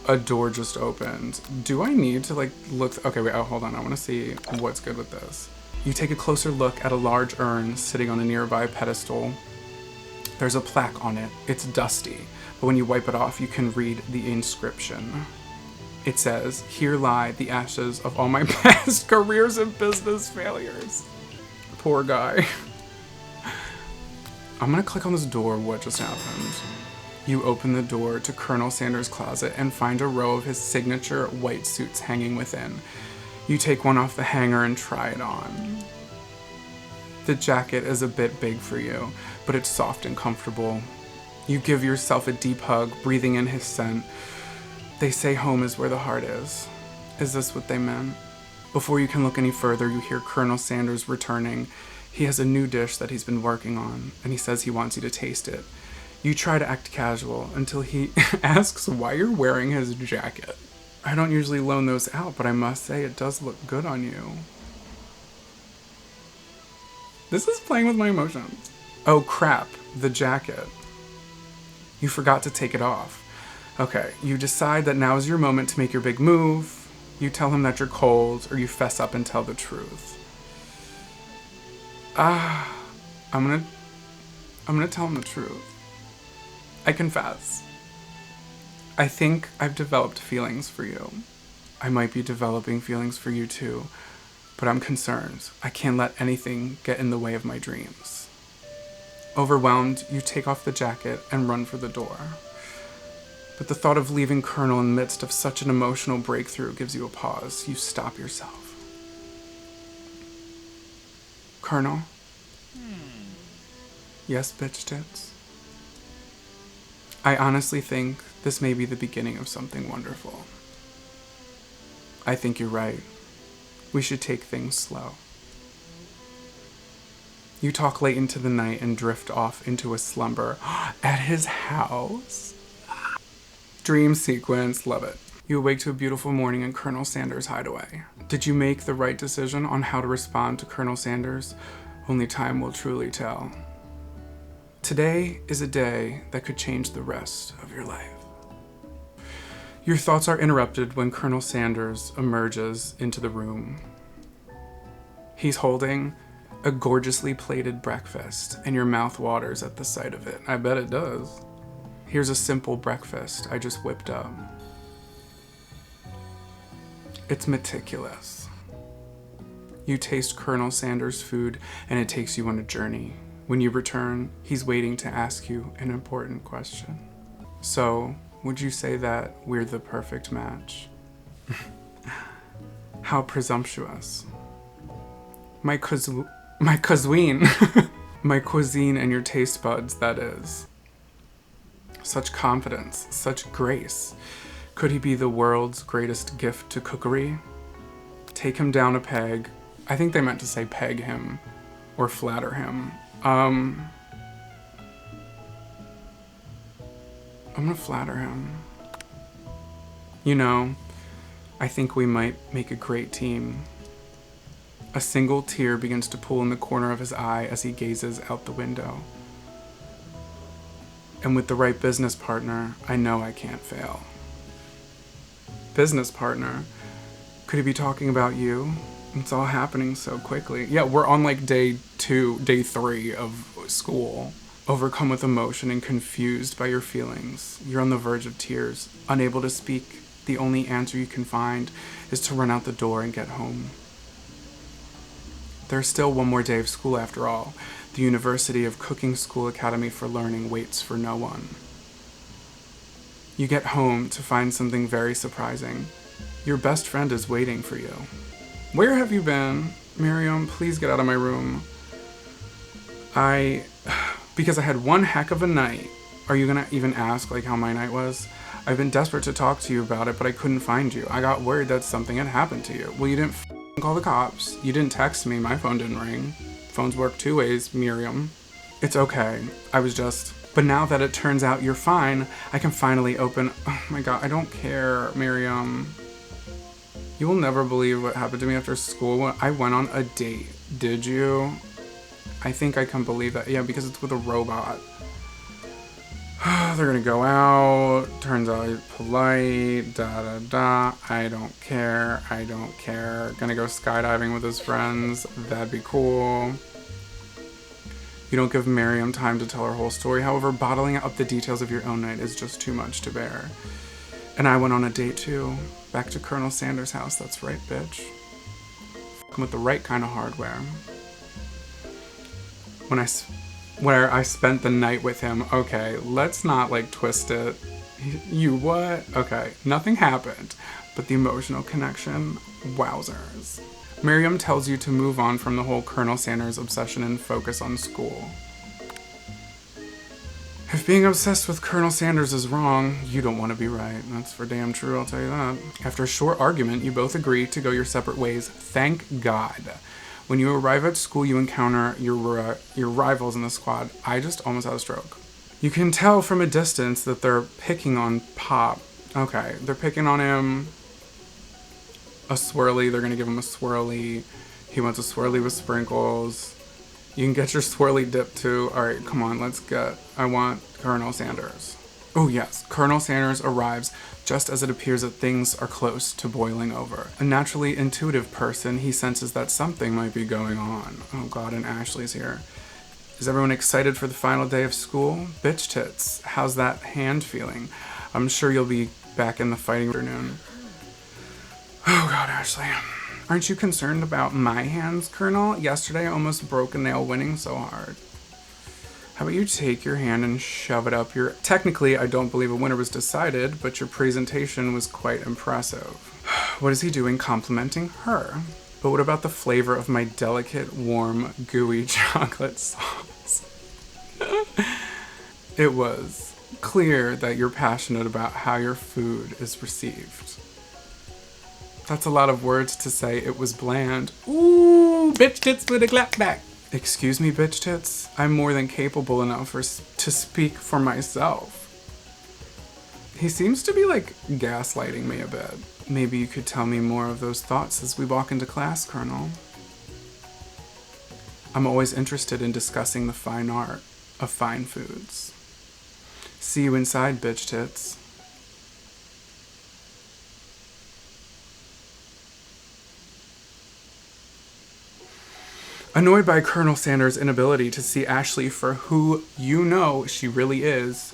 A door just opened. Do I need to look? Okay, wait, hold on. I want to see what's good with this. You take a closer look at a large urn sitting on a nearby pedestal. There's a plaque on it. It's dusty, but when you wipe it off, you can read the inscription. It says, "Here lie the ashes of all my past careers and business failures." Poor guy. I'm gonna click on this door. What just happened? You open the door to Colonel Sanders' closet and find a row of his signature white suits hanging within. You take one off the hanger and try it on. The jacket is a bit big for you, but it's soft and comfortable. You give yourself a deep hug, breathing in his scent. They say home is where the heart is. Is this what they meant? Before you can look any further, you hear Colonel Sanders returning. He has a new dish that he's been working on, and he says he wants you to taste it. You try to act casual until he asks why you're wearing his jacket. I don't usually loan those out, but I must say it does look good on you. This is playing with my emotions. Oh crap, the jacket. You forgot to take it off. Okay, you decide that now is your moment to make your big move. You tell him that you're cold, or you fess up and tell the truth. I'm gonna tell him the truth. I confess. I think I've developed feelings for you. I might be developing feelings for you too, but I'm concerned. I can't let anything get in the way of my dreams. Overwhelmed, you take off the jacket and run for the door. But the thought of leaving Colonel in the midst of such an emotional breakthrough gives you a pause. You stop yourself. Colonel? Yes, bitch tits? I honestly think this may be the beginning of something wonderful. I think you're right. We should take things slow. You talk late into the night and drift off into a slumber at his house. Dream sequence, love it. You awake to a beautiful morning in Colonel Sanders' hideaway. Did you make the right decision on how to respond to Colonel Sanders? Only time will truly tell. Today is a day that could change the rest of your life. Your thoughts are interrupted when Colonel Sanders emerges into the room. He's holding a gorgeously plated breakfast, and your mouth waters at the sight of it. I bet it does. Here's a simple breakfast I just whipped up. It's meticulous. You taste Colonel Sanders' food, and it takes you on a journey. When you return, he's waiting to ask you an important question. So, would you say that we're the perfect match? How presumptuous. My cuisine. My cuisine and your taste buds, that is. Such confidence, such grace. Could he be the world's greatest gift to cookery? Take him down a peg. I think they meant to say peg him or flatter him. I'm gonna flatter him. You know, I think we might make a great team. A single tear begins to pool in the corner of his eye as he gazes out the window. And with the right business partner, I know I can't fail. Business partner? Could he be talking about you? It's all happening so quickly. Yeah, we're on day 3 of school. Overcome with emotion and confused by your feelings. You're on the verge of tears, unable to speak. The only answer you can find is to run out the door and get home. There's still one more day of school after all. The University of Cooking School Academy for Learning waits for no one. You get home to find something very surprising. Your best friend is waiting for you. Where have you been? Miriam, please get out of my room. Because I had one heck of a night. Are you gonna even ask, like, how my night was? I've been desperate to talk to you about it, but I couldn't find you. I got worried that something had happened to you. Well, you didn't call the cops. You didn't text me. My phone didn't ring. Phones work 2 ways, Miriam. It's okay. But now that it turns out you're fine, I can finally open... Oh my god, I don't care, Miriam. You will never believe what happened to me after school. I went on a date. Did you? I think I can believe that. Yeah, because it's with a robot. They're gonna go out. Turns out he's polite. Da-da-da. I don't care. Gonna go skydiving with his friends. That'd be cool. You don't give Miriam time to tell her whole story. However, bottling up the details of your own night is just too much to bear. And I went on a date too. Back to Colonel Sanders' house. That's right, bitch. With the right kind of hardware. Where I spent the night with him. Okay, let's not like twist it. You what? Okay, nothing happened. But the emotional connection, wowzers. Miriam tells you to move on from the whole Colonel Sanders obsession and focus on school. If being obsessed with Colonel Sanders is wrong, you don't want to be right. That's for damn true, I'll tell you that. After a short argument, you both agree to go your separate ways. Thank God. When you arrive at school, you encounter your rivals in the squad. I just almost had a stroke. You can tell from a distance that they're picking on Pop. Okay, they're picking on him. A swirly, they're gonna give him a swirly. He wants a swirly with sprinkles. You can get your swirly dip too. Alright, come on, I want Colonel Sanders. Oh yes, Colonel Sanders arrives just as it appears that things are close to boiling over. A naturally intuitive person, he senses that something might be going on. Oh god, and Ashley's here. Is everyone excited for the final day of school? Bitch tits, how's that hand feeling? I'm sure you'll be back in the fighting afternoon. Oh god, Ashley. Aren't you concerned about my hands, Colonel? Yesterday I almost broke a nail winning so hard. How about you take your hand and shove it up your... Technically, I don't believe a winner was decided, but your presentation was quite impressive. What is he doing complimenting her? But what about the flavor of my delicate, warm, gooey chocolate sauce? It was clear that you're passionate about how your food is received. That's a lot of words to say it was bland. Ooh, bitch tits with a clap back. Excuse me, bitch tits? I'm more than capable enough to speak for myself. He seems to be like gaslighting me a bit. Maybe you could tell me more of those thoughts as we walk into class, Colonel. I'm always interested in discussing the fine art of fine foods. See you inside, bitch tits. Annoyed by Colonel Sanders' inability to see Ashley for who you know she really is,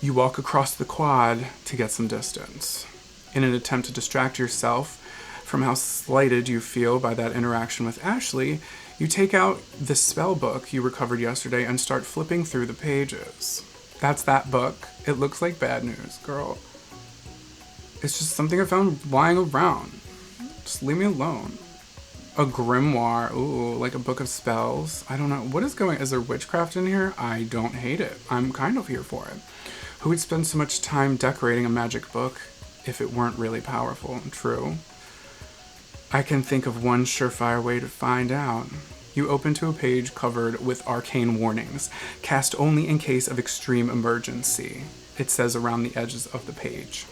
you walk across the quad to get some distance. In an attempt to distract yourself from how slighted you feel by that interaction with Ashley, you take out the spell book you recovered yesterday and start flipping through the pages. That's that book. It looks like bad news, girl. It's just something I found lying around. Just leave me alone. A grimoire, ooh, like a book of spells. I don't know, is there witchcraft in here? I don't hate it. I'm kind of here for it. Who would spend so much time decorating a magic book if it weren't really powerful? True. I can think of one surefire way to find out. You open to a page covered with arcane warnings, cast only in case of extreme emergency. It says around the edges of the page.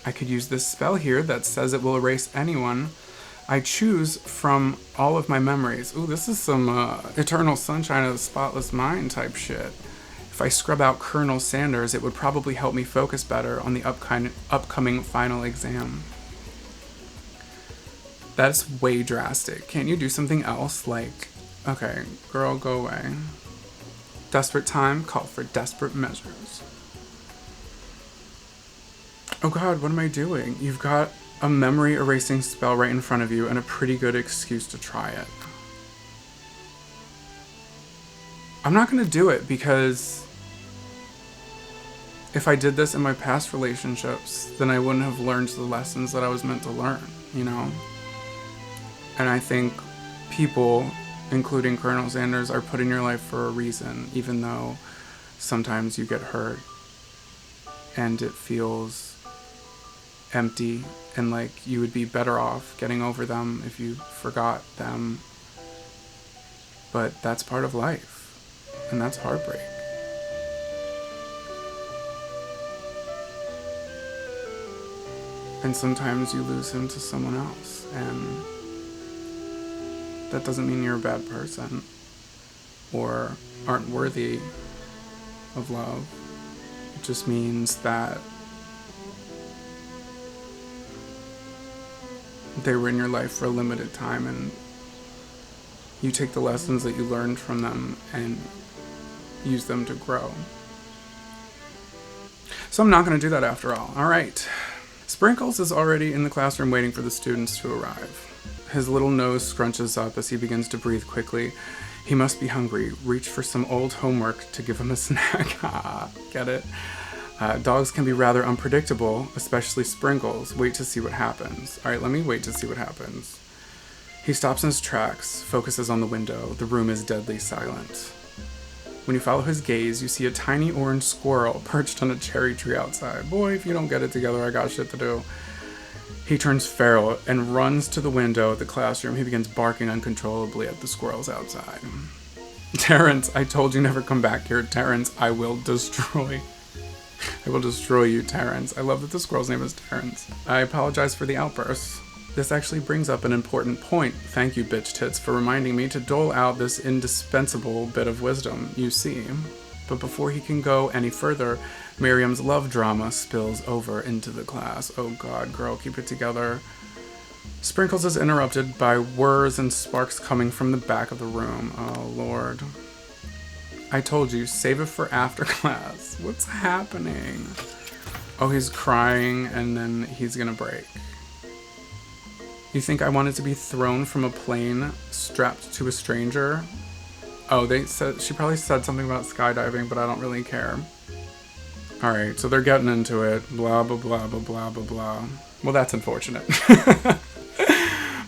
I could use this spell here that says it will erase anyone I choose from all of my memories. Ooh, this is some Eternal Sunshine of the Spotless Mind type shit. If I scrub out Colonel Sanders, it would probably help me focus better on the upcoming final exam. That's way drastic. Can't you do something else? Like, okay, girl, go away. Desperate time, call for desperate measures. Oh god, what am I doing? You've got a memory erasing spell right in front of you and a pretty good excuse to try it. I'm not gonna do it because if I did this in my past relationships, then I wouldn't have learned the lessons that I was meant to learn, you know? And I think people, including Colonel Sanders, are put in your life for a reason, even though sometimes you get hurt and it feels empty and like you would be better off getting over them if you forgot them. But that's part of life, and that's heartbreak. And sometimes you lose him to someone else, and that doesn't mean you're a bad person or aren't worthy of love. It just means that they were in your life for a limited time, and you take the lessons that you learned from them and use them to grow. So I'm not going to do that after all. All right. Sprinkles is already in the classroom waiting for the students to arrive. His little nose scrunches up as he begins to breathe quickly. He must be hungry. Reach for some old homework to give him a snack. Get it? Dogs can be rather unpredictable, especially Sprinkles. Wait to see what happens. All right, let me wait to see what happens. He stops in his tracks, focuses on the window. The room is deadly silent. When you follow his gaze, you see a tiny orange squirrel perched on a cherry tree outside. Boy, if you don't get it together, I got shit to do. He turns feral and runs to the window of the classroom. He begins barking uncontrollably at the squirrels outside. Terrence, I told you never come back here. Terrence, I will destroy you, Terrence. I love that the squirrel's name is Terrence. I apologize for the outburst. This actually brings up an important point. Thank you, bitch tits, for reminding me to dole out this indispensable bit of wisdom, you see. But before he can go any further, Miriam's love drama spills over into the class. Oh God, girl, keep it together. Sprinkles is interrupted by whirs and sparks coming from the back of the room. Oh Lord. I told you, save it for after class. What's happening? Oh, he's crying and then he's gonna break. You think I wanted to be thrown from a plane strapped to a stranger? Oh, she probably said something about skydiving, but I don't really care. Alright, so they're getting into it. Blah, blah, blah, blah, blah, blah, blah. Well, that's unfortunate.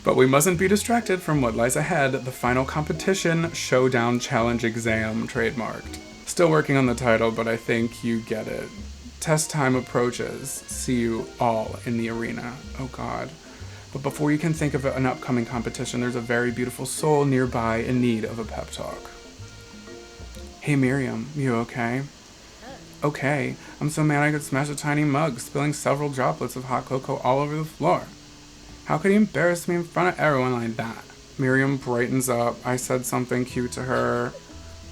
But we mustn't be distracted from what lies ahead. The final competition, showdown, challenge, exam, trademarked. Still working on the title, but I think you get it. Test time approaches. See you all in the arena. Oh God. But before you can think of an upcoming competition, there's a very beautiful soul nearby in need of a pep talk. Hey Miriam, you okay? Okay, I'm so mad I could smash a tiny mug, spilling several droplets of hot cocoa all over the floor. How could he embarrass me in front of everyone like that? Miriam brightens up. I said something cute to her.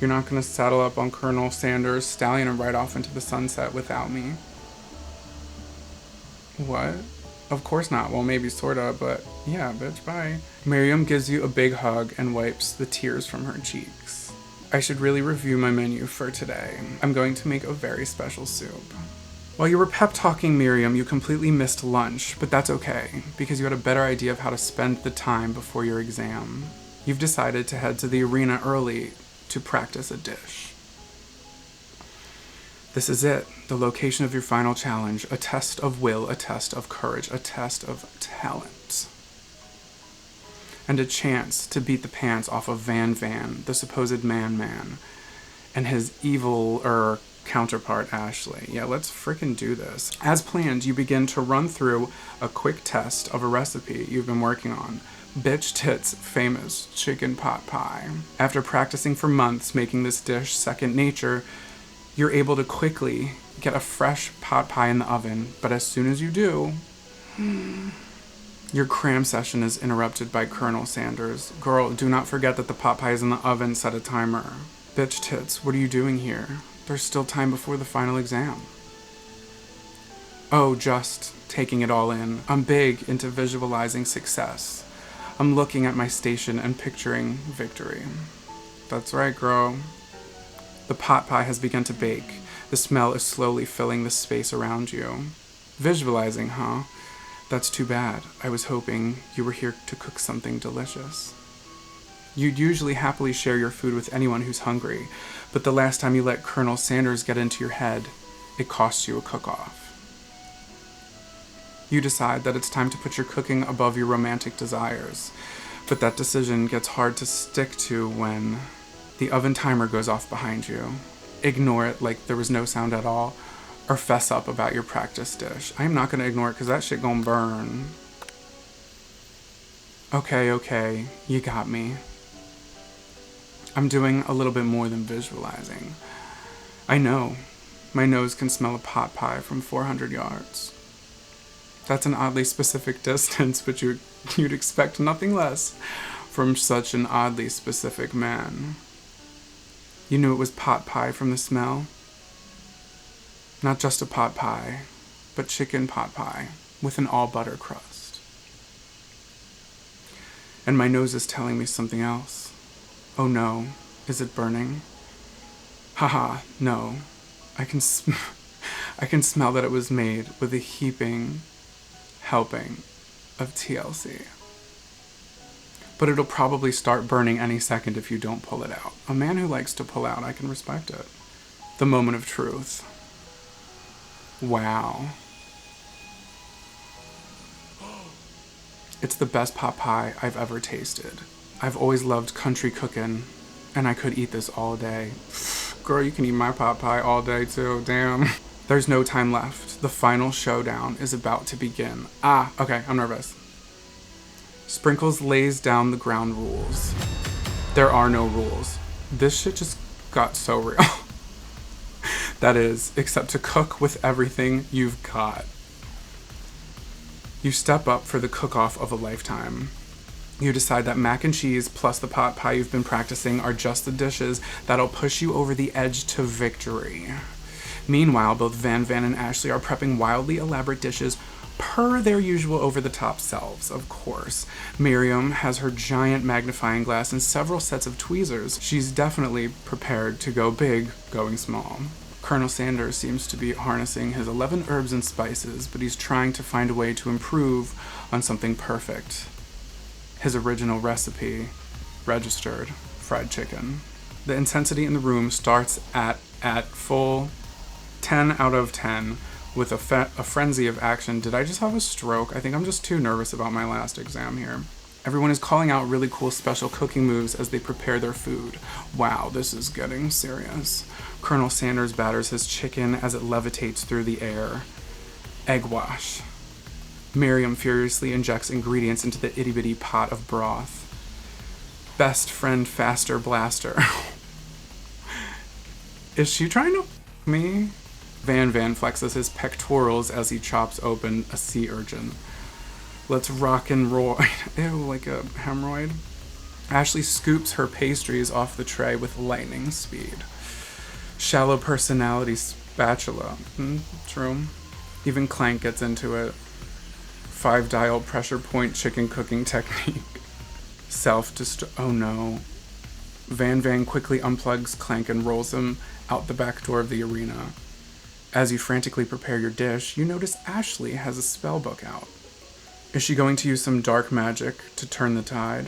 You're not gonna saddle up on Colonel Sanders' stallion and ride off into the sunset without me. What? Of course not. Well, maybe sorta, but yeah, bitch, bye. Miriam gives you a big hug and wipes the tears from her cheeks. I should really review my menu for today. I'm going to make a very special soup. While you were pep talking Miriam, you completely missed lunch, but that's okay, because you had a better idea of how to spend the time before your exam. You've decided to head to the arena early to practice a dish. This is it, the location of your final challenge, a test of will, a test of courage, a test of talent. And a chance to beat the pants off of Van, the supposed man, and his evil counterpart, Ashley. Yeah, let's frickin' do this. As planned, you begin to run through a quick test of a recipe you've been working on. Bitch Tits' famous chicken pot pie. After practicing for months making this dish second nature, you're able to quickly get a fresh pot pie in the oven, but as soon as you do, your cram session is interrupted by Colonel Sanders. Girl, do not forget that the pot pie is in the oven, set a timer. Bitch Tits, what are you doing here? There's still time before the final exam. Oh, just taking it all in. I'm big into visualizing success. I'm looking at my station and picturing victory. That's right, girl. The pot pie has begun to bake. The smell is slowly filling the space around you. Visualizing, huh? That's too bad. I was hoping you were here to cook something delicious. You'd usually happily share your food with anyone who's hungry, but the last time you let Colonel Sanders get into your head, it cost you a cook-off. You decide that it's time to put your cooking above your romantic desires. But that decision gets hard to stick to when the oven timer goes off behind you. Ignore it like there was no sound at all, or fess up about your practice dish. I'm not gonna ignore it because that shit gonna burn. Okay, you got me. I'm doing a little bit more than visualizing. I know, my nose can smell a pot pie from 400 yards. That's an oddly specific distance, but you'd expect nothing less from such an oddly specific man. You knew it was pot pie from the smell? Not just a pot pie, but chicken pot pie with an all butter crust. And my nose is telling me something else. Oh no, is it burning? Haha, no. I can smell that it was made with a heaping helping of TLC. But it'll probably start burning any second if you don't pull it out. A man who likes to pull out, I can respect it. The moment of truth. Wow. It's the best pot pie I've ever tasted. I've always loved country cooking, and I could eat this all day. Girl, you can eat my pot pie all day too, damn. There's no time left. The final showdown is about to begin. Okay, I'm nervous. Sprinkles lays down the ground rules. There are no rules. This shit just got so real. That is, except to cook with everything you've got. You step up for the cook-off of a lifetime. You decide that mac and cheese plus the pot pie you've been practicing are just the dishes that'll push you over the edge to victory. Meanwhile, both Van and Ashley are prepping wildly elaborate dishes per their usual over-the-top selves, of course. Miriam has her giant magnifying glass and several sets of tweezers. She's definitely prepared to go big, going small. Colonel Sanders seems to be harnessing his 11 herbs and spices, but he's trying to find a way to improve on something perfect. His original recipe, registered fried chicken. The intensity in the room starts at full 10 out of 10 with a frenzy of action. Did I just have a stroke? I think I'm just too nervous about my last exam here. Everyone is calling out really cool special cooking moves as they prepare their food. Wow, this is getting serious. Colonel Sanders batters his chicken as it levitates through the air. Egg wash. Miriam furiously injects ingredients into the itty-bitty pot of broth. Best friend faster blaster. Is she trying to me? Van flexes his pectorals as he chops open a sea urchin. Let's rock and roll. Ew, like a hemorrhoid. Ashley scoops her pastries off the tray with lightning speed. Shallow personality spatula. True. Even Clank gets into it. 5-dial pressure point chicken cooking technique. Oh no. Van quickly unplugs Clank and rolls him out the back door of the arena. As you frantically prepare your dish, you notice Ashley has a spell book out. Is she going to use some dark magic to turn the tide?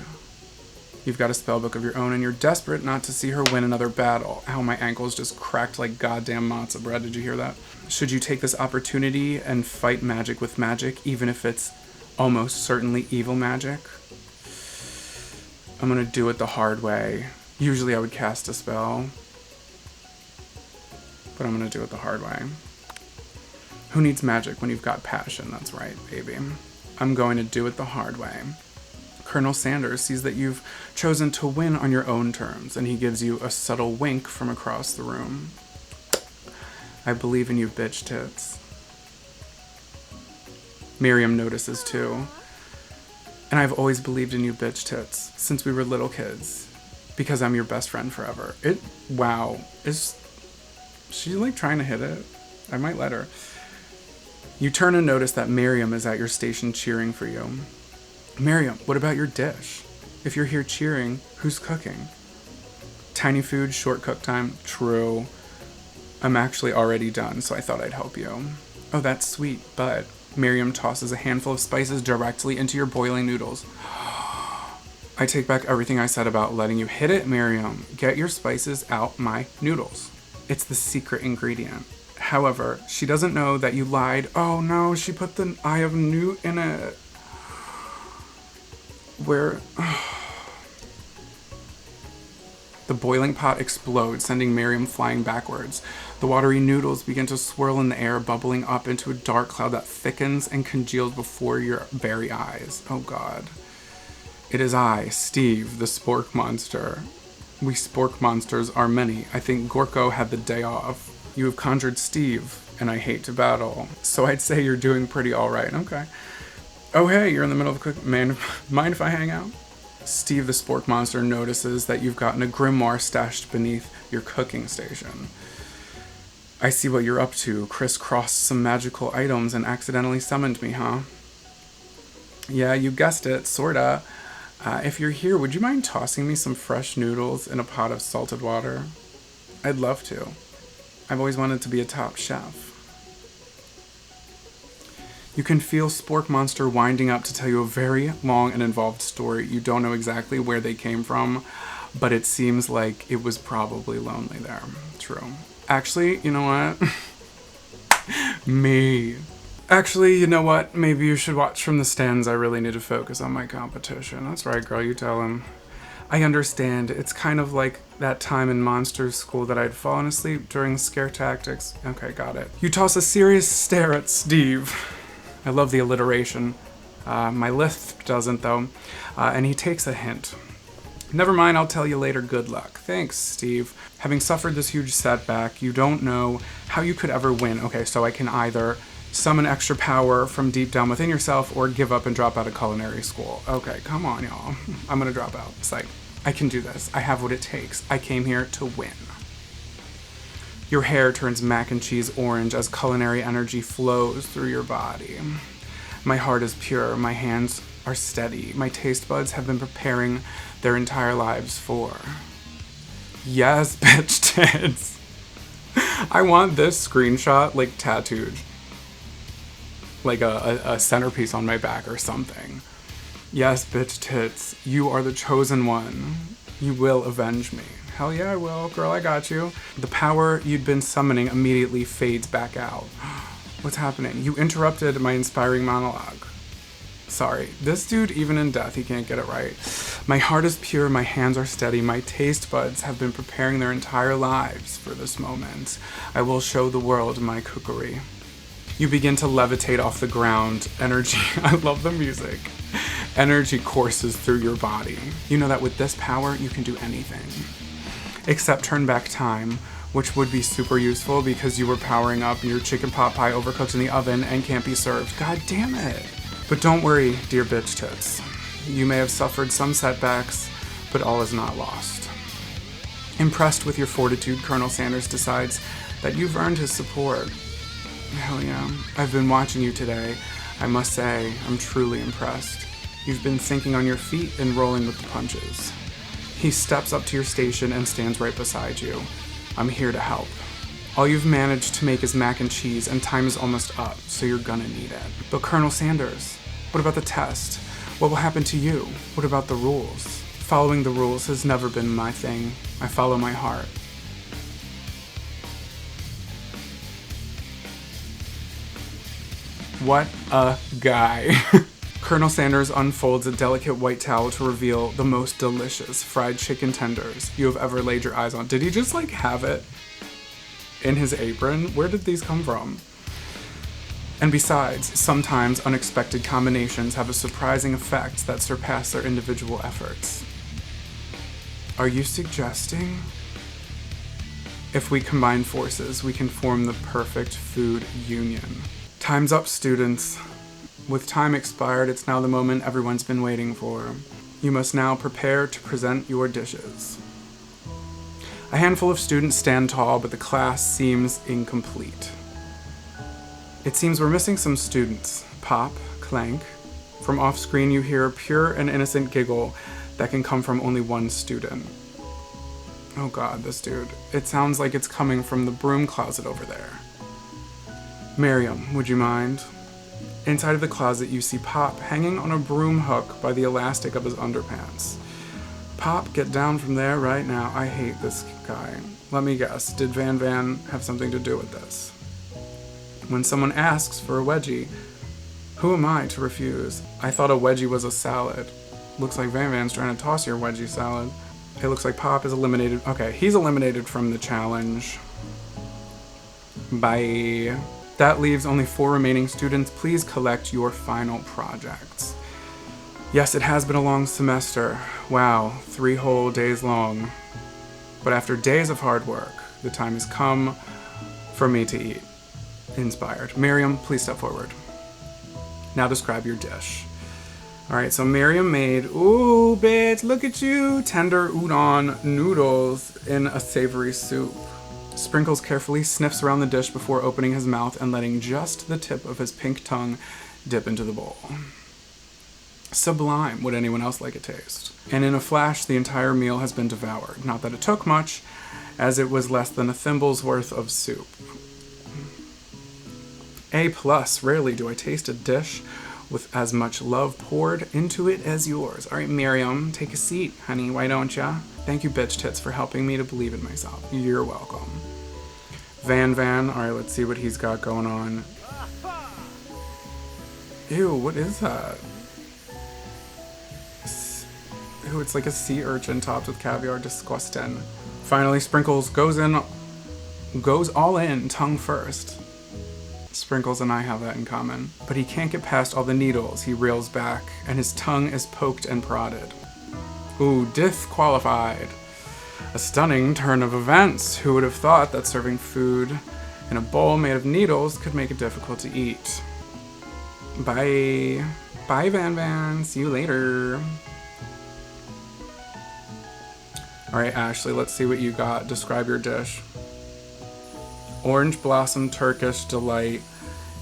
You've got a spell book of your own and you're desperate not to see her win another battle. Ow, my ankles just cracked like goddamn matzo bread. Did you hear that? Should you take this opportunity and fight magic with magic, even if it's almost certainly evil magic? I'm gonna do it the hard way. Usually I would cast a spell, but I'm gonna do it the hard way. Who needs magic when you've got passion? That's right, baby. I'm going to do it the hard way. Colonel Sanders sees that you've chosen to win on your own terms, and he gives you a subtle wink from across the room. I believe in you, bitch tits. Miriam notices too. And I've always believed in you, bitch tits, since we were little kids, because I'm your best friend forever. Wow. Is she like trying to hit it? I might let her. You turn and notice that Miriam is at your station cheering for you. Miriam, what about your dish? If you're here cheering, who's cooking? Tiny food, short cook time. True. I'm actually already done, so I thought I'd help you. Oh, that's sweet, but Miriam tosses a handful of spices directly into your boiling noodles. I take back everything I said about letting you hit it, Miriam. Get your spices out my noodles. It's the secret ingredient. However, she doesn't know that you lied. Oh no, she put the eye of newt in it. Where... The boiling pot explodes, sending Miriam flying backwards. The watery noodles begin to swirl in the air, bubbling up into a dark cloud that thickens and congeals before your very eyes. Oh God. It is I, Steve, the spork monster. We spork monsters are many. I think Gorko had the day off. You have conjured Steve, and I hate to battle. So I'd say you're doing pretty alright. Okay. Oh hey, you're in the middle of a quick... Mind if I hang out? Steve the spork monster notices that you've gotten a grimoire stashed beneath your cooking station. I see what you're up to. Crisscrossed some magical items and accidentally summoned me, huh? Yeah, you guessed it, sorta. If you're here, would you mind tossing me some fresh noodles in a pot of salted water? I'd love to. I've always wanted to be a top chef. You can feel Spork Monster winding up to tell you a very long and involved story. You don't know exactly where they came from, but it seems like it was probably lonely there. True. Actually, you know what? Me. Actually, you know what? Maybe you should watch from the stands. I really need to focus on my competition. That's right, girl, you tell him. I understand. It's kind of like that time in monsters school that I'd fallen asleep during scare tactics. Okay, got it. You toss a serious stare at Steve. I love the alliteration. My lisp doesn't, though. And he takes a hint. Never mind, I'll tell you later. Good luck. Thanks, Steve. Having suffered this huge setback, you don't know how you could ever win. Okay, so I can either summon extra power from deep down within yourself or give up and drop out of culinary school. Okay, come on, y'all. I'm gonna drop out. It's like, I can do this. I have what it takes. I came here to win. Your hair turns mac and cheese orange as culinary energy flows through your body. My heart is pure. My hands are steady. My taste buds have been preparing their entire lives for. Yes, bitch tits. I want this screenshot, like, tattooed. Like a centerpiece on my back or something. Yes, bitch tits. You are the chosen one. You will avenge me. Hell yeah, I will. Girl, I got you. The power you'd been summoning immediately fades back out. What's happening? You interrupted my inspiring monologue. Sorry. This dude, even in death, he can't get it right. My heart is pure, my hands are steady, my taste buds have been preparing their entire lives for this moment. I will show the world my cookery. You begin to levitate off the ground. Energy, I love the music. Energy courses through your body. You know that with this power, you can do anything. Except turn back time, which would be super useful because you were powering up and your chicken pot pie overcooked in the oven and can't be served. God damn it. But don't worry, dear bitch tits. You may have suffered some setbacks, but all is not lost. Impressed with your fortitude, Colonel Sanders decides that you've earned his support. Hell yeah. I've been watching you today. I must say, I'm truly impressed. You've been thinking on your feet and rolling with the punches. He steps up to your station and stands right beside you. I'm here to help. All you've managed to make is mac and cheese, and time is almost up, so you're gonna need it. But Colonel Sanders, what about the test? What will happen to you? What about the rules? Following the rules has never been my thing. I follow my heart. What a guy. Colonel Sanders unfolds a delicate white towel to reveal the most delicious fried chicken tenders you have ever laid your eyes on. Did he just like have it in his apron? Where did these come from? And besides, sometimes unexpected combinations have a surprising effect that surpass their individual efforts. Are you suggesting? If we combine forces, we can form the perfect food union. Time's up, students. With time expired, it's now the moment everyone's been waiting for. You must now prepare to present your dishes. A handful of students stand tall, but the class seems incomplete. It seems we're missing some students. Pop, clank. From off-screen, you hear a pure and innocent giggle that can come from only one student. Oh God, this dude. It sounds like it's coming from the broom closet over there. Miriam, would you mind? Inside of the closet, you see Pop hanging on a broom hook by the elastic of his underpants. Pop, get down from there right now. I hate this guy. Let me guess, did Van Van have something to do with this? When someone asks for a wedgie, who am I to refuse? I thought a wedgie was a salad. Looks like Van Van's trying to toss your wedgie salad. It looks like Pop is eliminated. Okay, he's eliminated from the challenge. Bye. That leaves only 4 remaining students. Please collect your final projects. Yes, it has been a long semester. Wow, 3 whole days long. But after days of hard work, the time has come for me to eat. Inspired. Miriam, please step forward. Now describe your dish. All right, so Miriam made, ooh, bitch, look at you, tender udon noodles in a savory soup. Sprinkles carefully sniffs around the dish before opening his mouth and letting just the tip of his pink tongue dip into the bowl. Sublime. Would anyone else like a taste? And in a flash, the entire meal has been devoured. Not that it took much, as it was less than a thimble's worth of soup. A+. Rarely do I taste a dish with as much love poured into it as yours. All right, Miriam, take a seat, honey. Why don't ya? Thank you, bitch tits, for helping me to believe in myself. You're welcome. Van. All right, let's see what he's got going on. Ew, what is that? Ew, it's like a sea urchin topped with caviar. Disgusting. Finally, Sprinkles goes all in, tongue first. Sprinkles and I have that in common. But he can't get past all the needles. He reels back, and his tongue is poked and prodded. Ooh, disqualified. A stunning turn of events. Who would have thought that serving food in a bowl made of needles could make it difficult to eat? Bye. Bye, Van. See you later. All right, Ashley, let's see what you got. Describe your dish. Orange blossom Turkish delight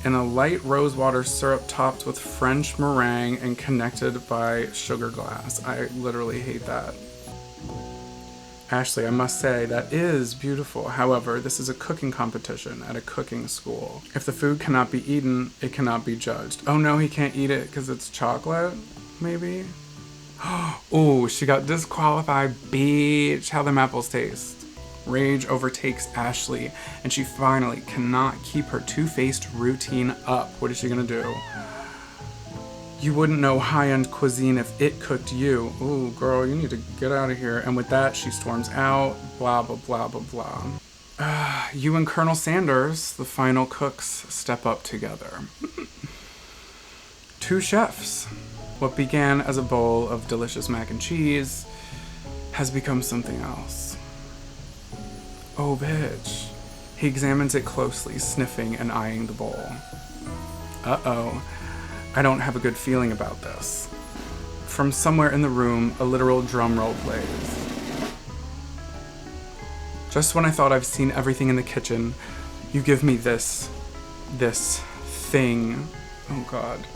in a light rosewater syrup topped with French meringue and connected by sugar glass. I literally hate that. Ashley, I must say, that is beautiful. However, this is a cooking competition at a cooking school. If the food cannot be eaten, it cannot be judged. Oh no, he can't eat it because it's chocolate, maybe? Oh, she got disqualified, bitch. How them apples taste? Rage overtakes Ashley, and she finally cannot keep her two-faced routine up. What is she gonna do? You wouldn't know high-end cuisine if it cooked you. Ooh, girl, you need to get out of here. And with that, she storms out. Blah, blah, blah, blah, blah. You and Colonel Sanders, the final cooks, step up together. 2 chefs. What began as a bowl of delicious mac and cheese has become something else. Oh, bitch. He examines it closely, sniffing and eyeing the bowl. Uh-oh. I don't have a good feeling about this. From somewhere in the room, a literal drum roll plays. Just when I thought I've seen everything in the kitchen, you give me this thing. Oh, God.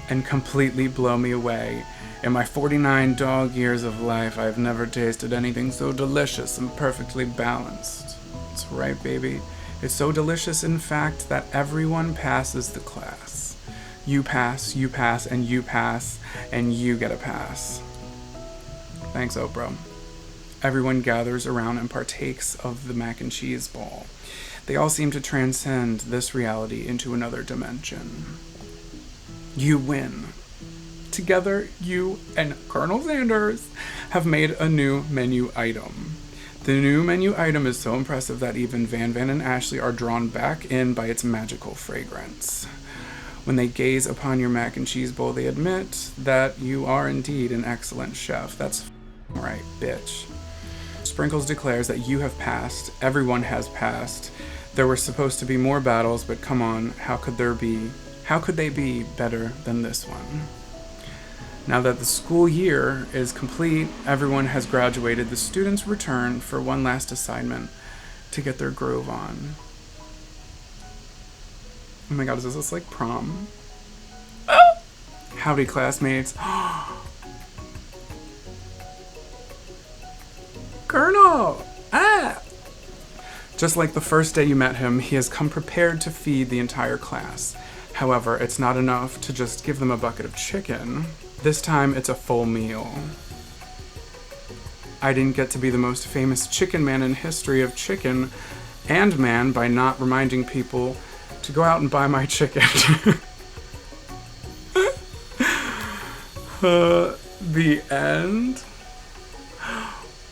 And completely blow me away. In my 49 dog years of life, I've never tasted anything so delicious and perfectly balanced. That's right, baby. It's so delicious, in fact, that everyone passes the class. You pass, and you pass, and you get a pass. Thanks, Oprah. Everyone gathers around and partakes of the mac and cheese bowl. They all seem to transcend this reality into another dimension. You win. Together, you and Colonel Sanders have made a new menu item. The new menu item is so impressive that even Van and Ashley are drawn back in by its magical fragrance. When they gaze upon your mac and cheese bowl, they admit that you are indeed an excellent chef. That's right, bitch. Sprinkles declares that you have passed. Everyone has passed. There were supposed to be more battles, but come on, how could they be better than this one? Now that the school year is complete, everyone has graduated, the students return for one last assignment to get their groove on. Oh my God, is this like prom? Howdy, classmates. Colonel! Ah! Just like the first day you met him, he has come prepared to feed the entire class. However, it's not enough to just give them a bucket of chicken. This time, it's a full meal. I didn't get to be the most famous chicken man in history of chicken and man by not reminding people to go out and buy my chicken. The end.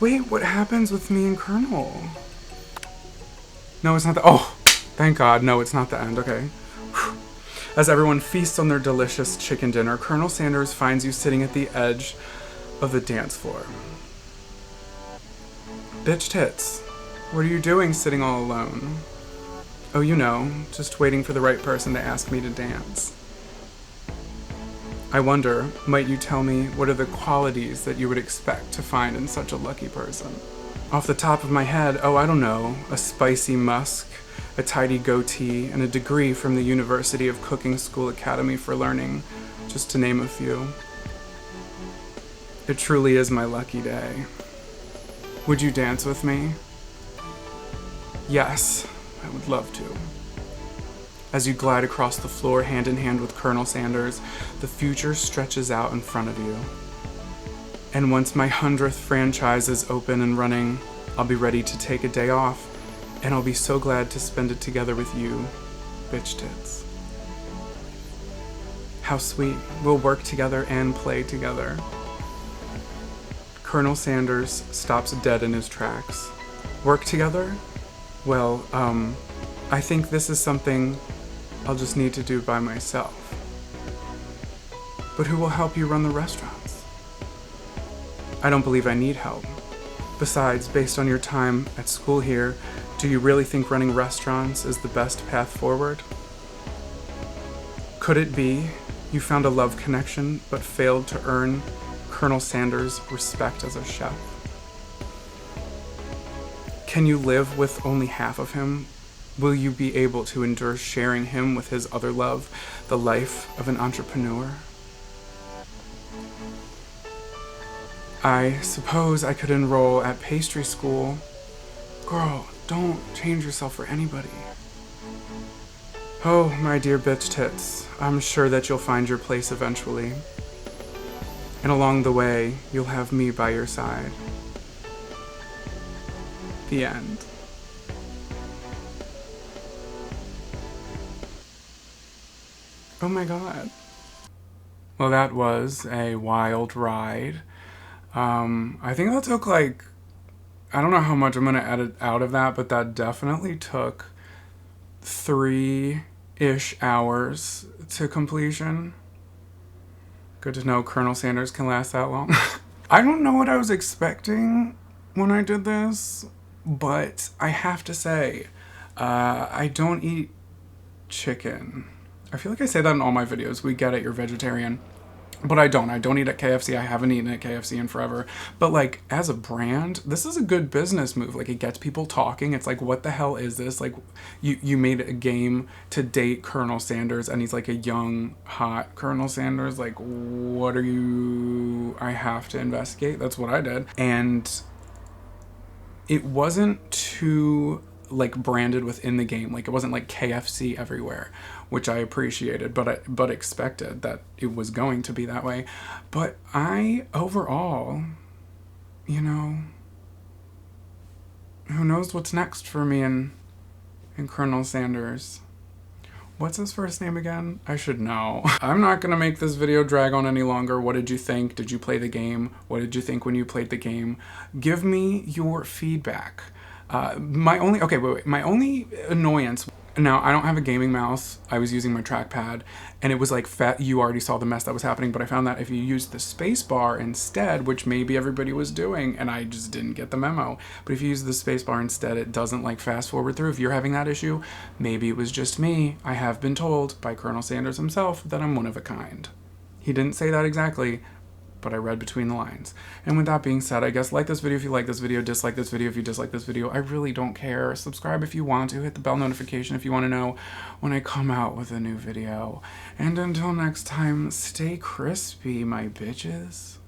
Wait, what happens with me and Colonel? No, it's not the- oh, thank God. No, it's not the end. Okay. As everyone feasts on their delicious chicken dinner, Colonel Sanders finds you sitting at the edge of the dance floor. Bitch tits, what are you doing sitting all alone? Oh, you know, just waiting for the right person to ask me to dance. I wonder, might you tell me what are the qualities that you would expect to find in such a lucky person? Off the top of my head, oh, I don't know, a spicy musk, a tidy goatee, and a degree from the University of Cooking School Academy for Learning, just to name a few. It truly is my lucky day. Would you dance with me? Yes, I would love to. As you glide across the floor hand in hand with Colonel Sanders, the future stretches out in front of you. And once my 100th franchise is open and running, I'll be ready to take a day off, and I'll be so glad to spend it together with you, bitch tits. How sweet. We'll work together and play together. Colonel Sanders stops dead in his tracks. Work together? Well, I think this is something I'll just need to do by myself. But who will help you run the restaurants? I don't believe I need help. Besides, based on your time at school here, do you really think running restaurants is the best path forward? Could it be you found a love connection but failed to earn Colonel Sanders' respect as a chef? Can you live with only half of him? Will you be able to endure sharing him with his other love, the life of an entrepreneur? I suppose I could enroll at pastry school. Girl, don't change yourself for anybody. Oh, my dear bitch tits, I'm sure that you'll find your place eventually. And along the way, you'll have me by your side. The end. Oh my God. Well, that was a wild ride. I think that took like, I don't know how much I'm gonna edit out of that, but that definitely took 3-ish hours to completion. Good to know Colonel Sanders can last that long. I don't know what I was expecting when I did this, but I have to say, I don't eat chicken. I feel like I say that in all my videos. We get it, you're vegetarian. But I don't eat at KFC. I haven't eaten at KFC in forever. But like, as a brand, this is a good business move. Like, it gets people talking. It's like, what the hell is this? Like, you made a game to date Colonel Sanders, and he's like a young, hot Colonel Sanders. Like, what are you... I have to investigate. That's what I did. And it wasn't too like branded within the game. Like, it wasn't like KFC everywhere, which I appreciated, but expected that it was going to be that way. But I overall, you know, who knows what's next for me and Colonel Sanders. What's his first name again? I should know. I'm not gonna make this video drag on any longer. What did you think? Did you play the game? What did you think when you played the game? Give me your feedback. My only annoyance, now I don't have a gaming mouse, I was using my trackpad, and it was like, you already saw the mess that was happening, but I found that if you use the space bar instead, which maybe everybody was doing, and I just didn't get the memo, but if you use the space bar instead, it doesn't like fast forward through. If you're having that issue, maybe it was just me. I have been told by Colonel Sanders himself that I'm one of a kind. He didn't say that exactly, but I read between the lines. And with that being said, I guess like this video if you like this video, dislike this video if you dislike this video. I really don't care. Subscribe if you want to. Hit the bell notification if you want to know when I come out with a new video. And until next time, stay crispy, my bitches.